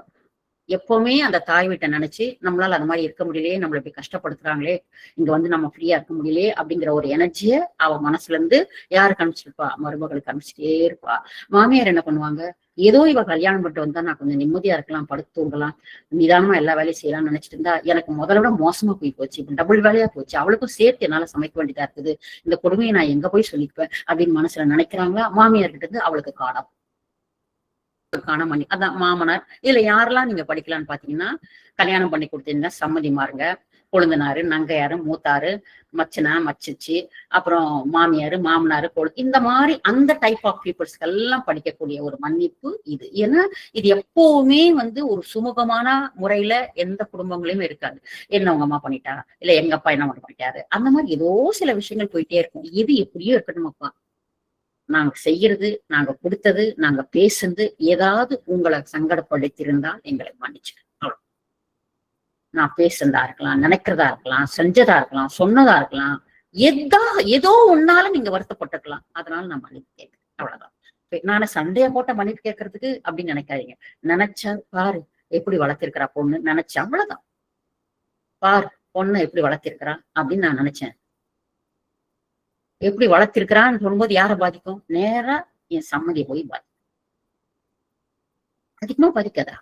எப்பவுமே அந்த தாய் வீட்டை நினைச்சு நம்மளால அந்த மாதிரி இருக்க முடியலையே, நம்மள இப்படி கஷ்டப்படுத்துறாங்களே, இங்க வந்து நம்ம ஃப்ரீயா இருக்க முடியலையே அப்படிங்கிற ஒரு எனர்ஜிய அவ மனசுல இருந்து யாருக்கு அனுப்பிச்சிருப்பா? மருமகளுக்கு அனுப்பிச்சிட்டே இருப்பா. மாமியார் என்ன பண்ணுவாங்க? ஏதோ இவ கல்யாணம் பண்ணிட்டு வந்தா நான் கொஞ்சம் நிம்மதியா இருக்கலாம், படுத்து தூங்கலாம், நிதானமா எல்லா வேலையும் செய்யலாம்னு நினைச்சிட்டு இருந்தா எனக்கு முதல்ல விட மோசமா போய் போச்சு. இப்ப டபுள் வேலையா போச்சு. அவளுக்கும் சேர்த்து என்னால சமைக்க வேண்டியதா இருக்குது. இந்த கொடுமையை நான் எங்க போய் சொல்லிப்பேன் அப்படின்னு மனசுல நினைக்கிறாங்களா? மாமியார் கிட்ட இருந்து அவளுக்கு காணாம மணி அதான் மாமனார். இதுல யாரெல்லாம் நீங்க படிக்கலாம்னு பாத்தீங்கன்னா, கல்யாணம் பண்ணி கொடுத்தீங்கன்னா சம்மதிமாருங்க, கொழுந்தனாரு, நங்கையாரு, மூத்தாரு, மச்சனா, மச்சிச்சி, அப்புறம் மாமியாரு, மாமனாரு, இந்த மாதிரி அந்த டைப் ஆஃப் பீப்புள்ஸ்க்கு எல்லாம் படிக்கக்கூடிய ஒரு மன்னிப்பு இது. ஏன்னா இது எப்பவுமே வந்து ஒரு சுமூகமான முறையில எந்த குடும்பங்களையும் இருக்காது. என்ன உங்க அம்மா பண்ணிட்டா, இல்ல எங்க அப்பா என்ன பண்ணிட்டாரு, அந்த மாதிரி ஏதோ சில விஷயங்கள் போயிட்டே இருக்கும். இது எப்படியோ இருக்கணுமப்பா, நாங்க செய்யறது, நாங்க கொடுத்தது, நாங்க பேசுறது ஏதாவது உங்களை சங்கடப்படுத்திருந்தால் எங்களை மன்னிச்சுக்க. அவ்வளவு. நான் பேசுறதா இருக்கலாம், நினைக்கிறதா இருக்கலாம், செஞ்சதா இருக்கலாம், சொன்னதா இருக்கலாம், ஏதோ ஒன்னால நீங்க வருத்தப்பட்டுக்கலாம். அதனால நான் மன்னிப்பு கேட்கிறேன். அவ்வளவுதான். நானே சண்டைய போட்ட மன்னிப்பு கேட்கறதுக்கு அப்படின்னு நினைக்காதீங்க. நினைச்சா பாரு எப்படி வளர்த்திருக்கிறா பொண்ணு, நினைச்சேன். அவ்வளவுதான். பாரு பொண்ணை எப்படி வளர்த்திருக்கிறா அப்படின்னு நான் நினைச்சேன். எப்படி வளர்த்திருக்கிறான்னு சொல்லும்போது யாரை பாதிக்கும்? நேரா என் சம்மதியை போய் பாதிக்கும். அதிகமா பாதிக்காதா?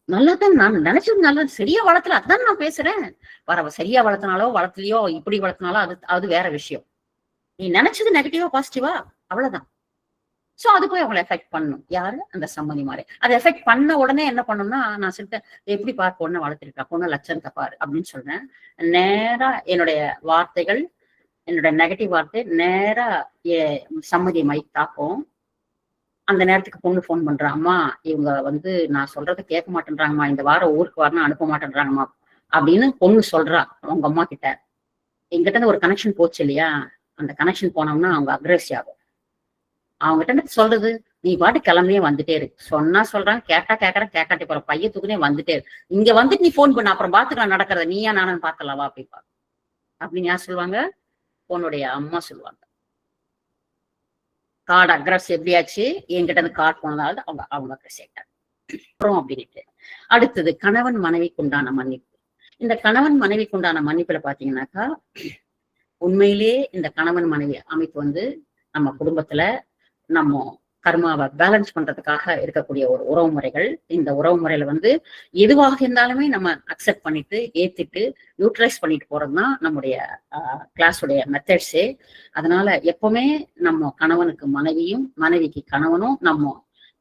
நல்லாதான் நான் நினைச்சது நல்லா சரியா வளர்த்தல, அதான் நான் பேசுறேன். சரியா வளர்த்தனாலோ வளர்த்தலையோ இப்படி வளர்த்தனாலோ அது வேற விஷயம். நீ நினைச்சது நெகட்டிவா பாசிட்டிவா அவ்வளவுதான். சோ அது போய் அவங்களை எஃபெக்ட் பண்ணும். யாரு? அந்த சம்மதி மாதிரி. அதை எஃபெக்ட் பண்ண உடனே என்ன பண்ணணும்னா, நான் சொல்லிட்டேன் எப்படி பாரு பொண்ணை வளர்த்திருக்கா, பொண்ணு லட்சணத்தை பாரு அப்படின்னு சொல்றேன். நேரா என்னுடைய வார்த்தைகள், என்னோட நெகட்டிவ் வார்த்தை நேரா சம்மதி மைக் தாக்கும். அந்த நேரத்துக்கு பொண்ணு போன் பண்றா, அம்மா இவங்க வந்து நான் சொல்றதை கேட்க மாட்டேன்றாங்கம்மா, இந்த வாரம் ஊருக்கு வரணும் அனுப்ப மாட்டேன்றாங்கம்மா அப்படின்னு பொண்ணு சொல்றா அவங்க அம்மா கிட்ட. எங்கிட்ட இருந்து ஒரு கனெக்ஷன் போச்சு இல்லையா? அந்த கனெக்ஷன் போனோம்னா அவங்க அக்ரெசிவ் ஆகும். அவங்க கிட்ட சொல்றது, நீ பாட்டு கிளம்பியே வந்துட்டே இருக்கு. சொன்னா சொல்றாங்க, கேட்டா கேட்கறேன், கேட்காட்டி போற பைய தூக்குனே வந்துட்டே இருக்கு. இங்க வந்துட்டு நீ போன் பண்ண, அப்புறம் பாத்துக்கலாம் நடக்கிறத, நீயா நானும் பாத்துலவா அப்படிப்பா அப்படின்னு யார் சொல்லுவாங்க? பொண்ணுடைய அம்மா சொல்லுவாங்க. கார்டு அக்ரஸ் எப்படியாச்சு என்கிட்ட இருந்து கார்டு போனதாவது அவங்க அக்ரஸ் ஆயிட்டாங்க. அப்புறம் அப்படின்ட்டு அடுத்தது கணவன் மனைவிக்கு உண்டான மன்னிப்பு. இந்த கணவன் மனைவிக்கு உண்டான மன்னிப்புல பாத்தீங்கன்னாக்கா, உண்மையிலேயே இந்த கணவன் மனைவி அமைப்பு வந்து நம்ம குடும்பத்துல நம்ம கர்மாவை பேலன்ஸ் பண்றதுக்காக இருக்கக்கூடிய ஒரு உறவு முறைகள். இந்த உறவு முறையில வந்து எதுவாக இருந்தாலுமே நம்ம அக்செப்ட் பண்ணிட்டு ஏத்துட்டு யூட்டிலைஸ் பண்ணிட்டு போறதுதான் நம்முடைய கிளாஸுடைய மெத்தட்ஸே. அதனால எப்பவுமே நம்ம கணவனுக்கு மனைவியும் மனைவிக்கு கணவனும் நம்ம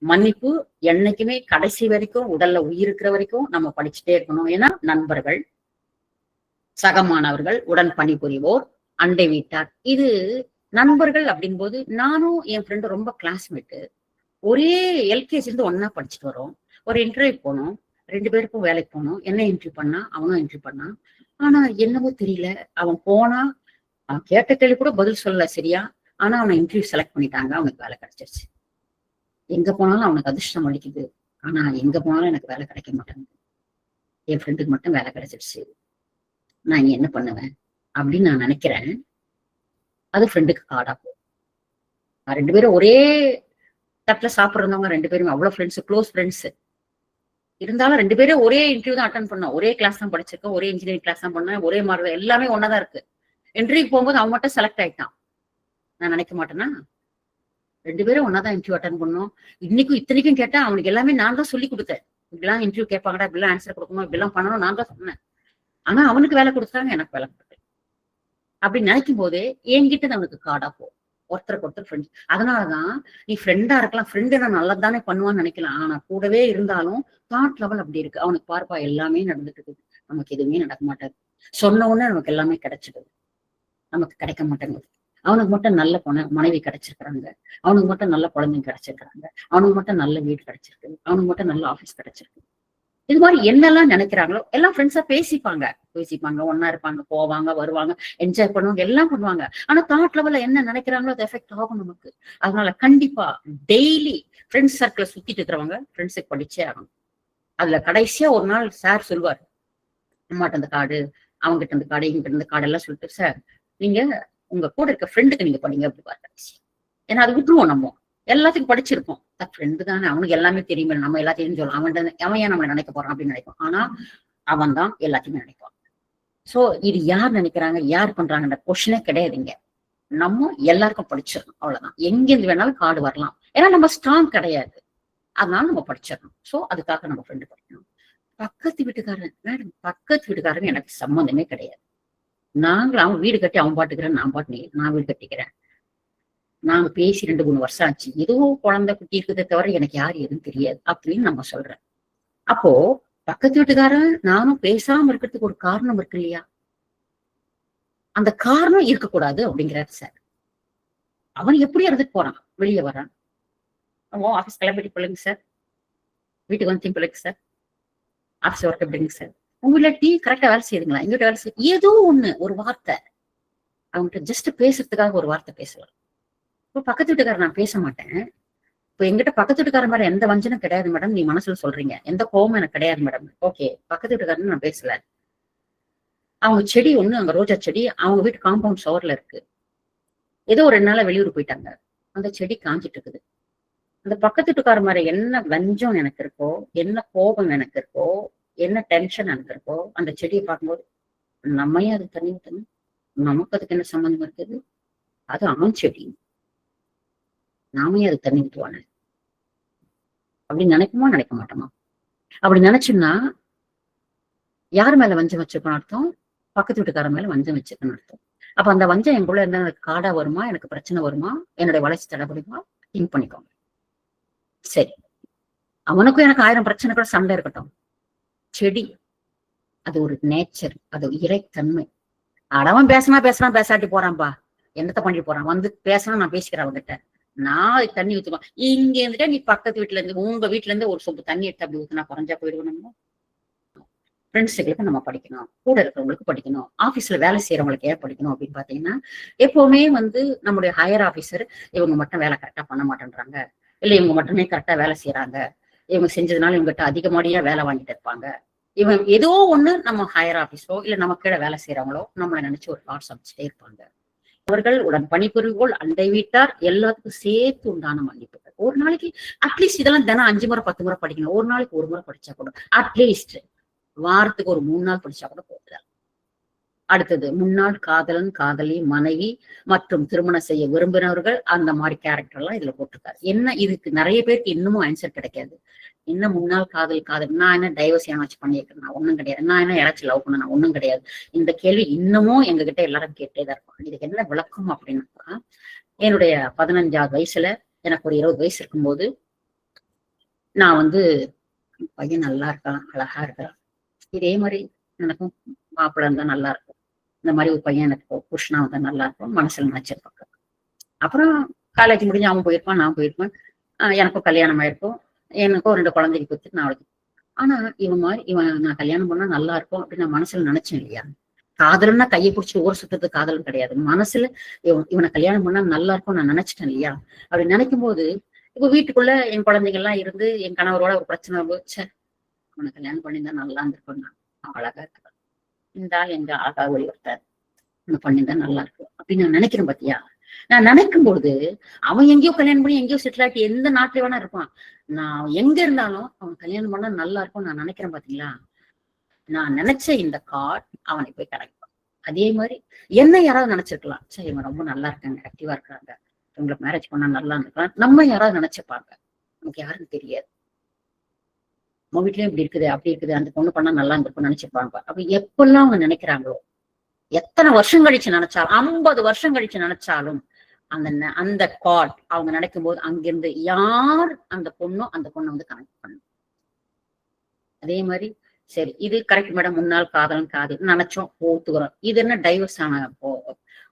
மன்னிப்பு என்னைக்குமே கடைசி வரைக்கும், உடல்ல உயிர் இருக்கிற வரைக்கும் நம்ம படிச்சுட்டே இருக்கணும். ஏன்னா நண்பர்கள், சகமானவர்கள், உடன் பணிபுரிவோர், அண்டை வீட்டார், இது நண்பர்கள் அப்படின் போது நானும் என் ஃப்ரெண்டு ரொம்ப கிளாஸ்மேட்டு. ஒரே எல்கேஜி இருந்து ஒன்னா படிச்சுட்டு வரோம். ஒரு இன்டர்வியூ போனோம், 2 பேருக்கும் வேலைக்கு போனோம். என்ன இன்டர்வியூ பண்ணா, அவனும் இன்டர்வியூ பண்ணான். ஆனா என்னவோ தெரியல, அவன் போனா அவன் கேட்ட கேள்வி கூட பதில் சொல்லல சரியா. ஆனா அவனை இன்டர்வியூ செலக்ட் பண்ணிட்டாங்க, அவனுக்கு வேலை கிடைச்சிருச்சு. எங்க போனாலும் அவனுக்கு அதிர்ஷ்டம் அளிக்குது. ஆனா எங்க போனாலும் எனக்கு வேலை கிடைக்க மாட்டேங்குது. என் ஃப்ரெண்டுக்கு மட்டும் வேலை கிடைச்சிருச்சு. நான் இங்க என்ன பண்ணுவேன் அப்படின்னு நான் நினைக்கிறேன். அது ஃப்ரெண்டுக்கு கார்டா போகும். 2 பேரும் ஒரே தட்டுல சாப்பிடுறவங்க, 2 பேருமே அவ்வளவு ஃப்ரெண்ட்ஸ், க்ளோஸ் ஃப்ரெண்ட்ஸ். இருந்தாலும் 2 பேரும் ஒரே இன்டர்வியூ தான் அட்டன் பண்ணோம், ஒரே கிளாஸ் தான் படிச்சிருக்கோம், ஒரே இன்ஜினியரிங் கிளாஸ் தான் பண்ணேன், ஒரே மார்க், எல்லாமே ஒன்னாதான் இருக்கு. இன்டர்வியூக்கு போகும்போது அவன் மட்டும் செலக்ட் ஆயிட்டான். நான் நினைக்க மாட்டேன்னா, 2 பேரும் ஒன்னாதான் இன்டர்வியூ அட்டன் பண்ணோம். இன்னைக்கும் இத்தனைக்கும் கேட்டா அவனுக்கு எல்லாமே நான் தான் சொல்லி கொடுத்தேன். இப்படிலாம் இன்டர்வியூ கேட்பாங்கடா, இப்படிலாம் ஆன்சர் கொடுக்கணும், இப்படிலாம் பண்ணணும் நான் தான் சொன்னேன். ஆனா அவனுக்கு வேலை கொடுத்தாங்க, எனக்கு வேலை கொடுத்தேன். அப்படி நினைக்கும் போதே என்கிட்ட அவனுக்கு கார்டா போகும். ஒருத்தருக்கு ஒருத்தர் ஃப்ரெண்ட்ஸ். அதனாலதான் நீ ஃப்ரெண்டா இருக்கலாம், ஃப்ரெண்டு நான் நல்லதானே பண்ணுவான்னு நினைக்கலாம். ஆனா கூடவே இருந்தாலும் தாட் லெவல் அப்படி இருக்கு. அவனுக்கு பார்ப்பா எல்லாமே நடந்துட்டு இருக்குது, நமக்கு எதுவுமே நடக்க மாட்டாது. சொன்ன உடனே நமக்கு எல்லாமே கிடைச்சிடுது, நமக்கு கிடைக்க மாட்டேங்குது. அவனுக்கு மட்டும் நல்ல மனைவி கிடைச்சிருக்கிறாங்க, அவனுக்கு மட்டும் நல்ல குழந்தைங்க கிடைச்சிருக்கிறாங்க, அவனுக்கு மட்டும் நல்ல வீடு கிடைச்சிருக்கு, அவனுக்கு மட்டும் நல்ல ஆபீஸ் கிடைச்சிருக்கு. இது மாதிரி என்னெல்லாம் நினைக்கிறாங்களோ எல்லாம் ஃப்ரெண்ட்ஸா பேசிப்பாங்க, ஒன்னா இருப்பாங்க, போவாங்க, வருவாங்க, என்ஜாய் பண்ணுவாங்க, எல்லாம் பண்ணுவாங்க. ஆனா தாட் லெவல்ல என்ன நினைக்கிறாங்களோ அது எஃபெக்ட் ஆகும் நமக்கு. அதனால கண்டிப்பா டெய்லி ஃப்ரெண்ட்ஸ் சர்க்கிள சுத்திட்டு இருக்கிறவங்க ஃப்ரெண்ட்ஸுக்கு படிச்சே ஆகணும். அதுல கடைசியா ஒரு நாள் சார் சொல்லுவார், அம்மாட்ட அந்த கார்டு, அவங்ககிட்ட இந்த கார்டு, இங்கிட்ட இருந்த கார்டு எல்லாம் சொல்லிட்டு, சார் நீங்க உங்க கூட இருக்க ஃப்ரெண்டுக்கு நீங்க பண்ணீங்க அப்படி பாரு கடைசி. ஏன்னா அது விட்டுருவோம் நம்ம. எல்லாத்துக்கும் படிச்சிருப்போம். ஃப்ரெண்டு தானே, அவனுக்கு எல்லாமே தெரியுமே, நம்ம எல்லாத்தையும் சொல்லலாம், அவன் ஏன் நம்மளை நினைக்க போறான் அப்படின்னு நினைப்போம். ஆனா அவன் தான் எல்லாத்தையுமே நினைப்பான். சோ இது யார் நினைக்கிறாங்க, யார் பண்றாங்கன்ற கொஸ்டினே கிடையாதுங்க. நம்ம எல்லாருக்கும் படிச்சிடணும், அவ்வளவுதான். எங்கிருந்து வேணாலும் கார்டு வரலாம், ஏன்னா நம்ம ஸ்ட்ராங் கிடையாது, அதனால நம்ம படிச்சிடணும். சோ அதுக்காக நம்ம ஃப்ரெண்டு படிக்கணும். பக்கத்து வீட்டுக்காரன் மேடம், பக்கத்து வீட்டுக்காரன் எனக்கு சம்மந்தமே கிடையாது. அவன் வீடு கட்டி அவன் பாட்டுக்கிறேன், நான் வீடு கட்டிக்கிறேன். நாங்க பேசி 2-3 வருஷம் ஆச்சு, ஏதோ குழந்தை குட்டி இருக்கிறத தவிர எனக்கு யாரு எதுவும் தெரியாது அப்படின்னு நம்ம சொல்றேன். அப்போ பக்கத்து வீட்டுக்காரன் நானும் பேசாம இருக்கிறதுக்கு ஒரு காரணம் இருக்கு இல்லையா? அந்த காரணம் இருக்கக்கூடாது அப்படிங்கிறாரு சார். அவன் எப்படி இருந்துட்டு போறான், வெளியே வரான், ஆபீஸ் கிளம்பிட்டு பிள்ளைங்க சார், வீட்டுக்கு வந்து பிள்ளைங்க சார், ஆபீஸ் ஒர்க் எப்படிங்க சார், உங்க வீட்டுல டீ கரெக்டா வேலை செய்யுதுங்களா, எங்க வீட்டு வேலை செய்ய, ஏதோ ஒண்ணு ஒரு வார்த்தை அவங்ககிட்ட ஜஸ்ட் பேசுறதுக்காக ஒரு வார்த்தை பேசலாம். இப்போ பக்கத்து வீட்டுக்காரர் நான் பேச மாட்டேன், இப்போ எங்கிட்ட பக்கத்து வீட்டுக்காரர் மாதிரி எந்த வஞ்சனும் கிடையாது மேடம், நீ மனசுல சொல்றீங்க, எந்த கோபமும் எனக்கு கிடையாது மேடம். ஓகே, பக்கத்து வீட்டுக்காரன்னு நான் பேசல. அவங்க செடி ஒண்ணு, அங்க ரோஜா செடி அவங்க வீட்டு காம்பவுண்ட் சவர்ல இருக்கு. ஏதோ ஒரு 2 நாளா வெளியூர் போயிட்டாங்க, அந்த செடி காஞ்சிட்டு இருக்குது. அந்த பக்கத்து வீட்டுக்காரர் மாதிரி என்ன வஞ்சம் எனக்கு இருக்கோ, என்ன கோபம் எனக்கு இருக்கோ, என்ன டென்ஷன் எனக்கு இருக்கோ, அந்த செடியை பார்க்கும்போது நம்மையே அது தண்ணி ஊத்தணும், நமக்கு அதுக்கு என்ன சம்பந்தம் இருக்குது, அது அவன் செடி, நாமே அது தண்ணி ஊற்றுவானு அப்படின்னு நினைக்குமா, நினைக்க மாட்டோமா? அப்படி நினைச்சோம்னா யார் மேல வஞ்சம் வச்சிருக்கணும் அர்த்தம்? பக்கத்து வீட்டுக்காரன் மேல வஞ்சம் வச்சிருக்கணும் அர்த்தம். அப்ப அந்த வஞ்சம் எங்குள்ள இருந்தா எனக்கு காடா வருமா, எனக்கு பிரச்சனை வருமா, என்னுடைய வளர்ச்சி தடைபடுமா? திங்க் பண்ணிக்கோங்க. சரி, அவனுக்கும் எனக்கு 1000 பிரச்சனை கூட சண்டை இருக்கட்டும், செடி அது ஒரு நேச்சர், அது இறைத்தன்மை. அவன் பேசுறான் பேசாட்டி போறான்பா, என்னத்த பண்ணிட்டு போறான், வந்து பேசினா நான் பேசிக்கிறேன் அவங்ககிட்ட, நான் தண்ணி ஊத்துவான். இங்க இருந்துட்டா நீ பக்கத்து வீட்டுல இருந்து உங்க வீட்டுல இருந்து ஒரு சொம்பு தண்ணி எடுத்து அப்படி ஊத்துனா குறைஞ்சா போயிடுவோம். ஃப்ரெண்ட்ஸுகளுக்கு நம்ம படிக்கணும், கூட இருக்கிறவங்களுக்கு படிக்கணும், ஆபீஸ்ல வேலை செய்யறவங்களுக்கு ஏன் படிக்கணும் அப்படின்னு பாத்தீங்கன்னா, எப்பவுமே நம்முடைய ஹையர் ஆபீசர் இவங்க மட்டும் வேலை கரெக்டா பண்ண மாட்டேன்றாங்க, இல்ல இவங்க மட்டுமே கரெக்டா வேலை செய்யறாங்க, இவங்க செஞ்சதுனால இவங்ககிட்ட அதிகமாடியா வேலை வாங்கிட்டு இருப்பாங்க, இவன் ஏதோ ஒண்ணு நம்ம ஹையர் ஆபீஸோ இல்ல நம்ம கீழே வேலை செய்யறவங்களோ நம்மளை நினைச்சு ஒரு தாட்ஸ் அமைச்சுட்டே இருப்பாங்க. அவர்கள் உடன் பணிபுரிவோல் அண்டை வீட்டார் எல்லாத்துக்கும் சேர்த்து உண்டான மன்னிப்பு. ஒரு நாளைக்கு அட்லீஸ்ட் இதெல்லாம் தினம் 5 முறை 10 முறை படிக்கணும், ஒரு நாளைக்கு 1 முறை படிச்சா கூட, அட்லீஸ்ட் வாரத்துக்கு ஒரு 3 நாள் படிச்சா கூட போகுது. அடுத்தது, முன்னாள் காதலன் காதலி மனைவி மற்றும் திருமணம் செய்ய விரும்பினவர்கள், அந்த மாதிரி கேரக்டர் எல்லாம் இதுல போட்டிருக்காரு. என்ன இதுக்கு நிறைய பேருக்கு இன்னமும் ஆன்சர் கிடைக்காது. என்ன முன்னாள் காதல், நான் என்ன டைவர்ஸ் ஏனாச்சும் பண்ணியிருக்கேன், நான் ஒண்ணும் கிடையாது, நான் என்ன யாராச்சும் லவ் பண்ண, நான் ஒண்ணும் கிடையாது. இந்த கேள்வி இன்னமும் எங்க கிட்ட எல்லாரும் கேட்டேதான் இருப்பாங்க. இதுக்கு என்ன விளக்கம் அப்படின்னா, என்னுடைய 15வது வயசுல எனக்கு ஒரு 20 வயசு இருக்கும்போது நான் பையன் நல்லா இருக்கான், அழகா இருக்கான், இதே மாதிரி எனக்கும் மாப்பிள்ளை இருந்தா நல்லா இருக்கும், இந்த மாதிரி ஒரு பையன் எனக்கு புருஷனா வந்தா நல்லா இருக்கும் மனசுல நினைச்சிருப்பாங்க. அப்புறம் காலேஜ் முடிஞ்சு அவன் போயிருப்பான், நான் போயிருப்பேன், எனக்கும் கல்யாணம் ஆயிருக்கும், எனக்கும் 2 குழந்தைக்கு கொடுத்துட்டு நான் அவளுக்கு. ஆனா இவன் நான் கல்யாணம் பண்ணா நல்லா இருக்கும் அப்படின்னு நான் மனசுல நினைச்சேன் இல்லையா? காதல்னா கையை பிடிச்சி ஊர் சுத்துறது காதலும் கிடையாது. மனசுல இவனை கல்யாணம் பண்ணா நல்லா இருக்கும் நான் நினைச்சிட்டேன் இல்லையா? அப்படி நினைக்கும் போது இப்ப வீட்டுக்குள்ள என் குழந்தைங்க எல்லாம் இருந்து என் கணவரோட ஒரு பிரச்சனை போச்சு, அவனை கல்யாணம் பண்ணியிருந்தா நல்லா இருந்திருக்கும், நான் அழகா இருக்கிறேன், இந்த ஆள் எங்க அழகா ஒளிவர்த்தார், பண்ணியிருந்தா நல்லா இருக்கும் அப்படின்னு நான் நினைக்கிறேன். பாத்தியா, நான் நினைக்கும் பொழுது அவன் எங்கேயோ கல்யாணம் பண்ணி எங்கேயோ செட்டில் ஆட்டி எந்த நாட்டுல வேணா இருப்பான், நான் எங்க இருந்தாலும் அவன் கல்யாணம் பண்ணா நல்லா இருக்கும் நான் நினைக்கிறேன். பாத்தீங்களா, நான் நினைச்ச இந்த கார்ட் அவனை போய் கிடைக்கும். அதே மாதிரி என்ன யாராவது நினைச்சிருக்கலாம், சரி இவன் ரொம்ப நல்லா இருக்காங்க, ஆக்டிவா இருக்காங்க, இவங்களுக்கு மேரேஜ் பண்ணா நல்லா இருக்கலாம், நம்ம யாராவது நினைச்சுப்பாங்க, நமக்கு யாருன்னு தெரியாது. நம்ம வீட்லயும் இப்படி இருக்குது அப்படி இருக்குது, அந்த பொண்ணு பண்ணா நல்லா இருந்திருக்கும்னு நினைச்சிருப்பாங்க. அப்ப எப்பெல்லாம் அவங்க நினைக்கிறாங்களோ, எத்தனை வருஷம் கழிச்சு நினைச்சாலும், 50 வருஷம் கழிச்சு நினைச்சாலும், அந்த கார்ட் அவங்க நினைக்கும் போது அங்கிருந்து யார் அந்த பொண்ணை கனெக்ட் பண்ணும். அதே மாதிரி சரி இது கரெக்ட் மேடம், முன்னாள் காதலன் காதல் நினைச்சோம், ஒத்துக்கிறோம். இது என்ன டைவர்ஸ் ஆன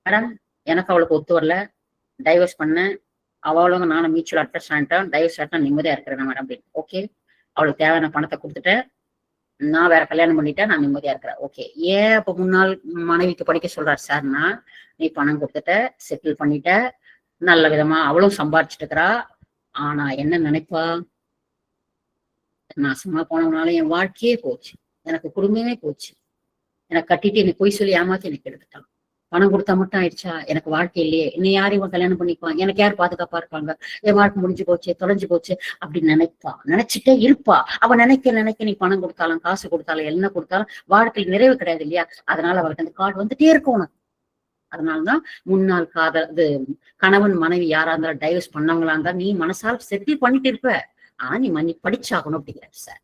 மேடம், எனக்கு அவளுக்கு ஒத்து வரல, டைவர்ஸ் பண்ண, அவளுங்க நானும் மியூச்சுவல் அட்ரஸ் ஆகிட்டோம், டைவர்ஸ் ஆகிட்டா நிம்மதியா இருக்கிறேன் மேடம் அப்படின்னு. ஓகே, அவளுக்கு தேவையான பணத்தை கொடுத்துட்டேன், நான் வேற கல்யாணம் பண்ணிட்டேன், நான் நிம்மதியா இருக்கிறேன். ஓகே, ஏன் அப்ப முன்னாள் மனைவிக்கு படிக்க சொல்றாரு சார்னா, நீ பணம் கொடுத்துட்ட, செட்டில் பண்ணிட்ட, நல்ல விதமா அவளும் சம்பாரிச்சுட்டு இருக்கிறா, ஆனா என்ன நினைப்பா, நான் சும்மா போனவனால என் வாழ்க்கையே போச்சு, எனக்கு குடும்பமே போச்சு, எனக்கு கட்டிட்டு என்னை பொய் சொல்லி ஏமாத்தி எனக்கு எடுத்துட்டான், பணம் கொடுத்தா மட்டும் ஆயிடுச்சா, எனக்கு வாழ்க்கை இல்லையே, இன்னும் யார் இவன் கல்யாணம் பண்ணிக்குவான், எனக்கு யார் பாதுகாப்பா இருப்பாங்க, என் வாழ்க்கை முடிஞ்சு போச்சு, தொலைஞ்சு போச்சு அப்படின்னு நினைப்பா, நினைச்சிட்டே இருப்பா. அவ நினைக்க நினைக்க நீ பணம் கொடுத்தாலும் காசு கொடுத்தாலும் என்ன கொடுத்தாலும் வாழ்க்கையில் நிறைவு கிடையாது இல்லையா. அதனால அவருக்கு அந்த கார்டு வந்துட்டே இருக்கும் உனக்கு. அதனாலதான் முன்னாள் காதல் இது கணவன் மனைவி யாரா இருந்தாலும் டைவர்ஸ் பண்ணவங்களா இருந்தா நீ மனசால செட்டில் பண்ணிட்டு இருப்ப. ஆனா நீ படிச்சாகணும் அப்படிங்கிறாரு சார்.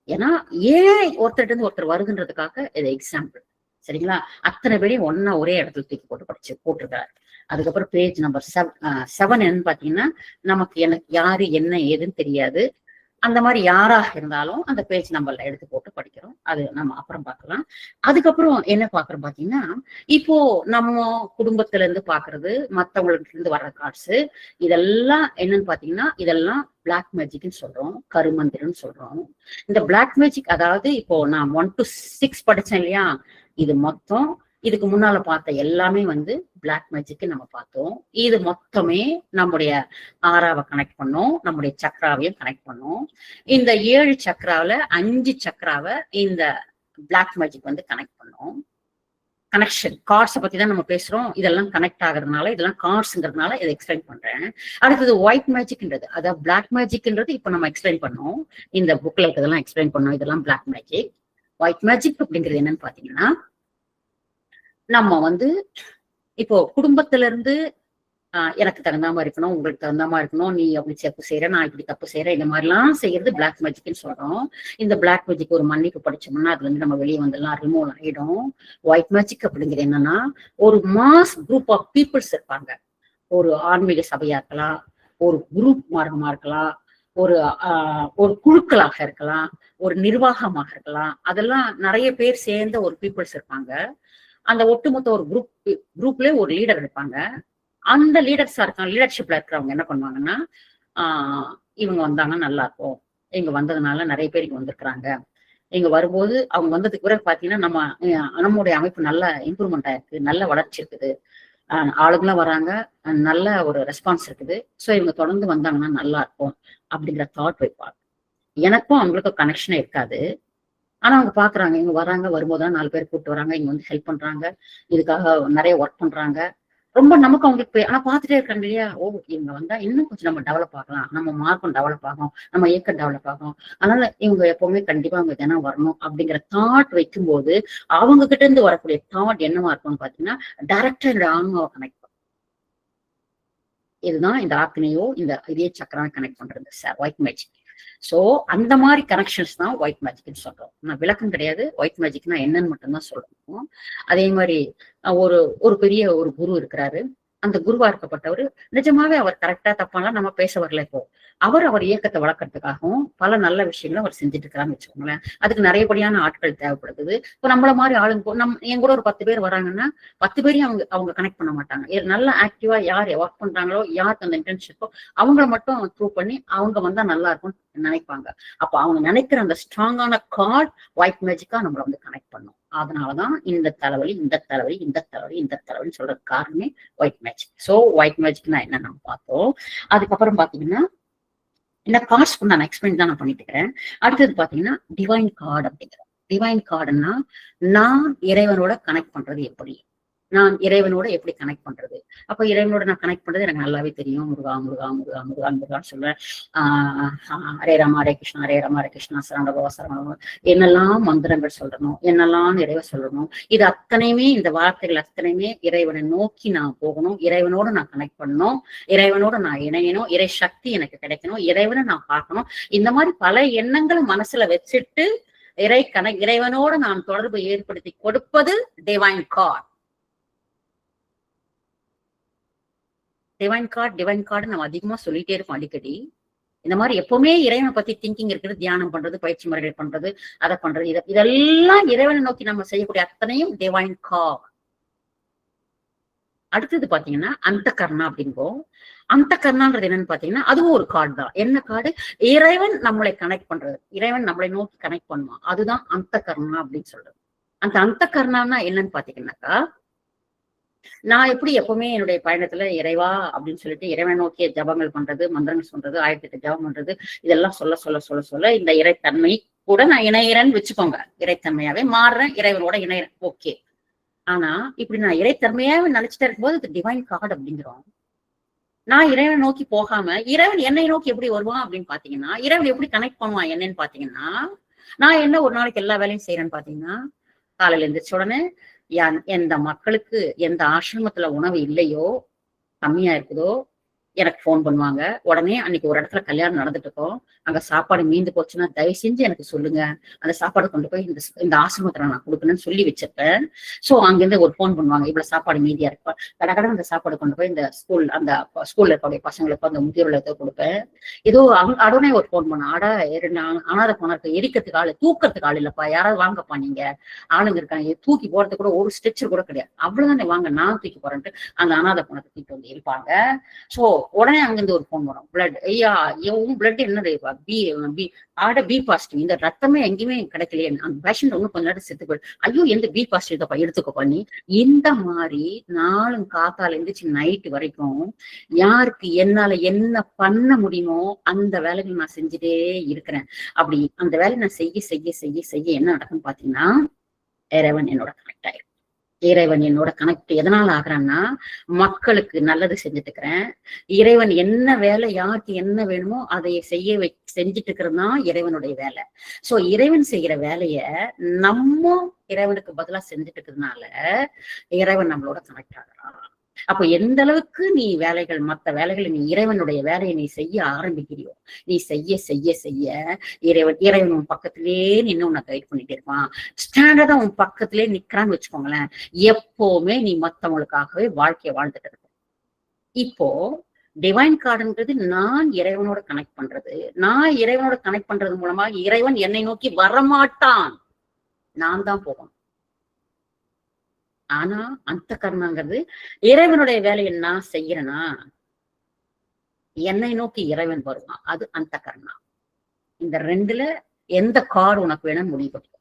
ஏன்னா ஏன் ஒருத்தர் இருந்து ஒருத்தர் வருதுன்றதுக்காக இது எக்ஸாம்பிள். சரிங்களா? அத்தனை பேரையும் ஒன்னா ஒரே இடத்துல தூக்கி போட்டு போட்டிருக்காரு. அதுக்கப்புறம் பேஜ் நம்பர் 7 என்னன்னு பாத்தீங்கன்னா, நமக்கு எனக்கு யாரு என்ன ஏதுன்னு தெரியாது. அந்த மாதிரி யாராக இருந்தாலும் அந்த பேஜ் நம்பர்ல எடுத்து போட்டு படிக்கிறோம். அது நம்ம அப்புறம் பார்க்கலாம். அதுக்கப்புறம் என்ன பாக்குறோம் பாத்தீங்கன்னா, இப்போ நம்ம குடும்பத்துல இருந்து பாக்குறது, மத்தவங்களுக்கு இருந்து வர்ற கார்ட்ஸ், இதெல்லாம் என்னன்னு பாத்தீங்கன்னா, இதெல்லாம் பிளாக் மேஜிக்னு சொல்றோம், கருமந்திரம்னு சொல்றோம். இந்த பிளாக் மேஜிக் அதாவது இப்போ நான் 1 to 6 படிச்சேன் இல்லையா, இது மொத்தம் இதுக்கு முன்னால பார்த்த எல்லாமே பிளாக் மேஜிக் நம்ம பார்த்தோம். இது மொத்தமே நம்முடைய ஆறாவை கனெக்ட் பண்ணோம், நம்முடைய சக்ராவையும் கனெக்ட் பண்ணோம். இந்த 7 சக்ராவில 5 சக்ராவை இந்த பிளாக் மேஜிக் கனெக்ட் பண்ணோம். கனெக்ஷன் கார்ட்ஸை பத்தி தான் நம்ம பேசுறோம். இதெல்லாம் கனெக்ட் ஆகுறதுனால, இதெல்லாம் கார்ட்ஸ்ங்கிறதுனால இதை எக்ஸ்பிளைன் பண்றேன். அடுத்தது ஒயிட் மேஜிக்ன்றது, அதாவது பிளாக் மேஜிக்ன்றது இப்ப நம்ம எக்ஸ்பிளைன் பண்ணோம். இந்த புக்ல இதெல்லாம் எக்ஸ்பிளைன் பண்ணோம். இதெல்லாம் பிளாக் மேஜிக். ஒயிட் மேஜிக் அப்படிங்கிறது என்னன்னு பாத்தீங்கன்னா, நம்ம இப்போ குடும்பத்துல இருந்து எனக்கு தகுந்த மாதிரி இருக்கணும், உங்களுக்கு தகுந்த மாதிரி இருக்கணும், நீ அப்படி தப்பு செய்யற, நான் இப்படி தப்பு செய்யறேன், இந்த மாதிரி எல்லாம் செய்யறது பிளாக் மேஜிக்னு சொல்றோம். இந்த பிளாக் மேஜிக் ஒரு மன்னிப்பு படிச்சோம்னா அதுல நம்ம வெளியே வந்துடலாம், ரிமூவ் ஆயிடும். ஒயிட் மேஜிக் அப்படிங்கிறது என்னன்னா, ஒரு மாஸ் குரூப் ஆஃப் பீப்புள்ஸ் இருப்பாங்க. ஒரு ஆன்மீக சபையா இருக்கலாம், ஒரு குரூப் மார்க்கமா இருக்கலாம், ஒரு குழுக்களாக இருக்கலாம், ஒரு நிர்வாகமாக இருக்கலாம். அதெல்லாம் நிறைய பேர் சேர்ந்த ஒரு பீப்புள்ஸ் இருப்பாங்க. அந்த ஒட்டுமொத்த ஒரு குரூப்ல ஒரு லீடர் இருப்பாங்க. அந்த லீடர்ஸா இருக்காங்க, லீடர்ஷிப்ல இருக்கிறவங்க என்ன பண்ணுவாங்கன்னா, இவங்க வந்தாங்கன்னா நல்லா இருக்கும், இங்க வந்ததுனால நிறைய பேர் இங்க வந்திருக்கிறாங்க, இங்க வரும்போது அவங்க வந்ததுக்கு பிறகு பாத்தீங்கன்னா நம்முடைய அமைப்பு நல்ல இம்ப்ரூவ்மெண்ட் ஆயிருக்கு, நல்ல வளர்ச்சி இருக்குது, ஆளுங்களும் வராங்க, நல்ல ஒரு ரெஸ்பான்ஸ் இருக்குது, சோ இவங்க தொடர்ந்து வந்தாங்கன்னா நல்லா இருக்கும் அப்படிங்கிற தாட் வைப்பாங்க. எனக்கும் அவங்களுக்கும் கனெக்ஷனே இருக்காது. ஆனா அவங்க பாக்குறாங்க, இவங்க வராங்க, வரும்போதுதான் 4 பேர் கூப்பிட்டு வராங்க, இங்க ஹெல்ப் பண்றாங்க, இதுக்காக நிறைய ஒர்க் பண்றாங்க, ரொம்ப நமக்கு அவங்களுக்கு ஆனா பாத்துட்டே இருக்காங்க இல்லையா. ஓ இவங்க வந்தா இன்னும் கொஞ்சம் நம்ம டெவலப் ஆகலாம், நம்ம மார்க்கும் டெவலப் ஆகும், நம்ம இயக்கம் டெவலப் ஆகும், அதனால இவங்க எப்பவுமே கண்டிப்பா அவங்க தினம் வரணும் அப்படிங்கிற தாட் வைக்கும்போது அவங்க கிட்ட இருந்து வரக்கூடிய தாட் என்னவா இருக்கும்னு பாத்தீங்கன்னா, டைரக்டா இந்த ஆன்மாவை கனெக்ட் பண்ணும். இதுதான் இந்த ஆக்னையோ இந்த இதே சக்கரா கனெக்ட் பண்றது சார் ஒயிட் மேஜிக். சோ அந்த மாதிரி கனெக்ஷன்ஸ் தான் ஒயிட் மேஜிக்னு சொல்றோம். நான் விளக்கம் கிடையாது, ஒயிட் மேஜிக்னா என்னன்னு மட்டும்தான் சொல்லணும். அதே மாதிரி ஒரு பெரிய ஒரு குரு இருக்கிறாரு. அந்த குருவா இருக்கப்பட்டவர் நிஜமாவே அவர் கரெக்டா தப்பாலாம் நம்ம பேச வரல. இப்போ அவர் இயக்கத்தை வளர்க்கறதுக்காகவும் பல நல்ல விஷயங்களும் அவர் செஞ்சுட்டு இருக்கிறான்னு வச்சுக்கோங்களேன். அதுக்கு நிறையபடியான ஆட்கள் தேவைப்படுது. இப்போ நம்மள மாதிரி ஆளுங்க என் கூட ஒரு 10 பேர் வராங்கன்னா 10 பேரையும் அவங்க கனெக்ட் பண்ண மாட்டாங்க. நல்ல ஆக்டிவா யார் ஒர்க் பண்றாங்களோ, யாருக்கு அந்த இன்டர்ன்ஷிப்போ அவங்கள மட்டும் ப்ரூவ் பண்ணி அவங்க வந்தா நல்லா இருக்கும்னு நினைப்பாங்க. அப்ப அவங்க நினைக்கிற அந்த ஸ்ட்ராங்கான கார்ட் ஒயிட் மேஜிக்கா நம்மள கனெக்ட் பண்ணும். அதனாலதான் இந்த தலைவலி இந்த தலைவலி இந்த தலைவலி இந்த தலைவலின்னு சொல்றது காரணமே ஒயிட் மேஜிக். சோ ஒயிட் மேஜிக்னா என்ன நம்ம பார்த்தோம். அதுக்கப்புறம் பாத்தீங்கன்னா இந்த கார்ட்ஸ் நான் எக்ஸ்பிளைன் தான் நான் பண்ணிட்டு இருக்கிறேன். அடுத்தது பாத்தீங்கன்னா டிவைன் கார்டு அப்படிங்கிறது. டிவைன் கார்டுன்னா நான் இறைவனோட கனெக்ட் பண்றது எப்படி, நான் இறைவனோட எப்படி கனெக்ட் பண்றது. அப்ப இறைவனோட நான் கனெக்ட் பண்றது எனக்கு நல்லாவே தெரியும். முருகா முருகா முருகா முருகா முருகான்னு சொல்றேன். ஹரே ராமா ஹரே கிருஷ்ணா ஹரே ராமா ஹரே கிருஷ்ணா சரவணபவா சரவணபவா என்னெல்லாம் மந்திரங்கள் சொல்லணும், என்னெல்லாம் இறைவ சொல்லணும், இது அத்தனையுமே இந்த வார்த்தைகள் அத்தனையுமே இறைவனை நோக்கி நான் போகணும், இறைவனோட நான் கனெக்ட் பண்ணணும், இறைவனோட நான் இணையணும், இறை சக்தி எனக்கு கிடைக்கணும், இறைவனை நான் பார்க்கணும். இந்த மாதிரி பல எண்ணங்களை மனசுல வச்சுட்டு இறைவனோட நான் தொடர்பு ஏற்படுத்தி கொடுப்பது டிவைன் கார்ட். டிவைன் கார்டு நம்ம அதிகமா சொல்லிட்டே இருப்போம் அடிக்கடி. இந்த மாதிரி எப்பவுமே இறைவனை பத்தி திங்கிங் இருக்குது, தியானம் பண்றது, பயிற்சி முறைகள் பண்றது, அதை பண்றது, இதெல்லாம் இறைவனை நோக்கி நம்ம செய்யக்கூடிய அத்தனையும் டிவைன் கார்டு. அடுத்தது பாத்தீங்கன்னா அந்த கர்ணா அப்படிங்கும். அந்த கர்ணாங்கிறது என்னன்னு பாத்தீங்கன்னா அதுவும் ஒரு கார்டு தான். என்ன கார்டு? இறைவன் நம்மளை கனெக்ட் பண்றது, இறைவன் நம்மளை நோக்கி கனெக்ட் பண்ணுவான், அதுதான் அந்த கர்ணா அப்படின்னு சொல்றது. அந்த கர்ணான்னா என்னன்னு பாத்தீங்கன்னாக்கா, நான் எப்படி எப்பவுமே என்னுடைய பயணத்துல இறைவா அப்படின்னு சொல்லிட்டு இறைவனை நோக்கிய ஜபங்கள் பண்றது, மந்திரங்கள் சொல்றது, 1008 ஜபம் பண்றது, இதெல்லாம் சொல்ல சொல்ல சொல்ல சொல்ல இந்த இறைத்தன்மை கூட நான் இணையிறேன்னு வச்சுக்கோங்க. இறைத்தன்மையாவே மாறுறேன், இறைவனோட இணையிறேன். ஓகே. ஆனா இப்படி நான் இறைத்தன்மையாவே நினைச்சிட்டே இருக்கும்போது அது டிவைன் கார்டு அப்படிங்கிறோம். நான் இறைவனை நோக்கி போகாம இறைவன் என்னை நோக்கி எப்படி வருவான் அப்படின்னு பாத்தீங்கன்னா, இறைவன் எப்படி கனெக்ட் பண்ணுவான் என்னன்னு பாத்தீங்கன்னா, நான் என்ன ஒரு நாளைக்கு எல்லா வேலையும் செய்யறேன்னு பாத்தீங்கன்னா, காலையில எந்திரிச்ச உடனே எந்த மக்களுக்கு எந்த ஆசிரமத்துல உணவு இல்லையோ, கம்மியா இருக்குதோ, எனக்கு ஃபோன் பண்ணுவாங்க. உடனே அன்னைக்கு ஒரு இடத்துல கல்யாணம் நடந்துட்டு இருக்கும். அங்க சாப்பாடு மீந்து போச்சுன்னா, தயவு செஞ்சு எனக்கு சொல்லுங்க. அந்த சாப்பாடு கொண்டு போய் இந்த ஆசிரமத்துல நான் குடுக்கணும்னு சொல்லி வச்சிருப்பேன். சோ அங்கிருந்து ஒரு ஃபோன் பண்ணுவாங்க. இவ்வளவு சாப்பாடு மீதியா இருக்கு. கடகட அந்த சாப்பாடு கொண்டு போய் இந்த ஸ்கூல்ல இருக்கக்கூடிய பசங்களுக்கு அந்த முதியோர் இல்லத்துக்கு குடுப்பேன். ஏதோ உடனே ஒரு ஃபோன் பண்ண, அனாதை போனருக்கு எரிக்கிறதுக்கு ஆளு, தூக்கறதுக்கு ஆள் இல்லப்பா. யாராவது வாங்கப்பா நீங்க. ஆளுங்க இருக்காங்க. தூக்கி போறதுக்கு கூட ஒரு ஸ்ட்ரெச்சர் கூட கிடையாது. அவ்வளவுதானே வாங்க நான் தூக்கி போறேன்ட்டு அந்த அனாதை போனத்தை தூக்கி வந்து இருப்பாங்க. சோ உடனே அங்கிருந்து ஒரு ஃபோன் வரும். பிளட், ஐயா உன் பிளட் என்னது, பி பாசிட்டிவ். இந்த ரத்தமே எங்கேயுமே கிடைக்கலையே, அந்த பேஷண்ட் ஒன்னும் கொஞ்ச நேரம் செத்து போயிடும். ஐயோ எந்த பி பாசிட்டிவ் தப்பா எடுத்துக்கோ பண்ணி. இந்த மாதிரி நாளும் காத்தால இருந்துச்சு நைட்டு வரைக்கும் யாருக்கு என்னால என்ன பண்ண முடியுமோ அந்த வேலைகள் நான் செஞ்சுட்டே இருக்கிறேன். அப்படி அந்த வேலையை நான் செய்ய செய்ய செய்ய செய்ய என்ன நடக்குன்னு பாத்தீங்கன்னா, இறைவன் என்னோட கனெக்ட் ஆயிரும். இறைவன் என்னோட கனெக்ட் எதனால ஆகுறான்னா, மக்களுக்கு நல்லது செஞ்சுட்டு இருக்கிறேன். இறைவன் என்ன வேலை, யாருக்கு என்ன வேணுமோ அதை செஞ்சுட்டு இருக்கிறது தான் இறைவனுடைய வேலை. சோ இறைவன் செய்யற வேலைய நம்ம இறைவனுக்கு பதிலா செஞ்சுட்டு இருக்கிறதுனால இறைவன் நம்மளோட கனெக்ட் ஆகுறான். அப்ப எந்த அளவுக்கு நீ மத்த வேலைகளை நீ இறைவனுடைய வேலையை நீ செய்ய ஆரம்பிக்கிறியோ, நீ செய்ய செய்ய செய்ய இறைவன் உன் பக்கத்திலேயே நின்று உன்னை கைட் பண்ணிட்டே இருப்பான். ஸ்டாண்டர்டா உன் பக்கத்திலே நிக்கிறான்னு வச்சுக்கோங்களேன், எப்பவுமே நீ மத்தவங்களுக்காகவே வாழ்க்கையை வாழ்ந்துட்டு இருக்க. இப்போ டிவைன் கார்டுன்றது நான் இறைவனோட கனெக்ட் பண்றது. நான் இறைவனோட கனெக்ட் பண்றது மூலமா இறைவன் என்னை நோக்கி வரமாட்டான், நான் தான் போகணும். ஆனா அந்த கர்மாங்கிறது இறைவனுடைய வேலையை நான் செய்யறேனா, என்னை நோக்கி இறைவன் வருவான், அது அந்த கர்மா. இந்த ரெண்டுல எந்த கார் உனக்கு வேணும்னு முடிவு பண்ணிக்கோ.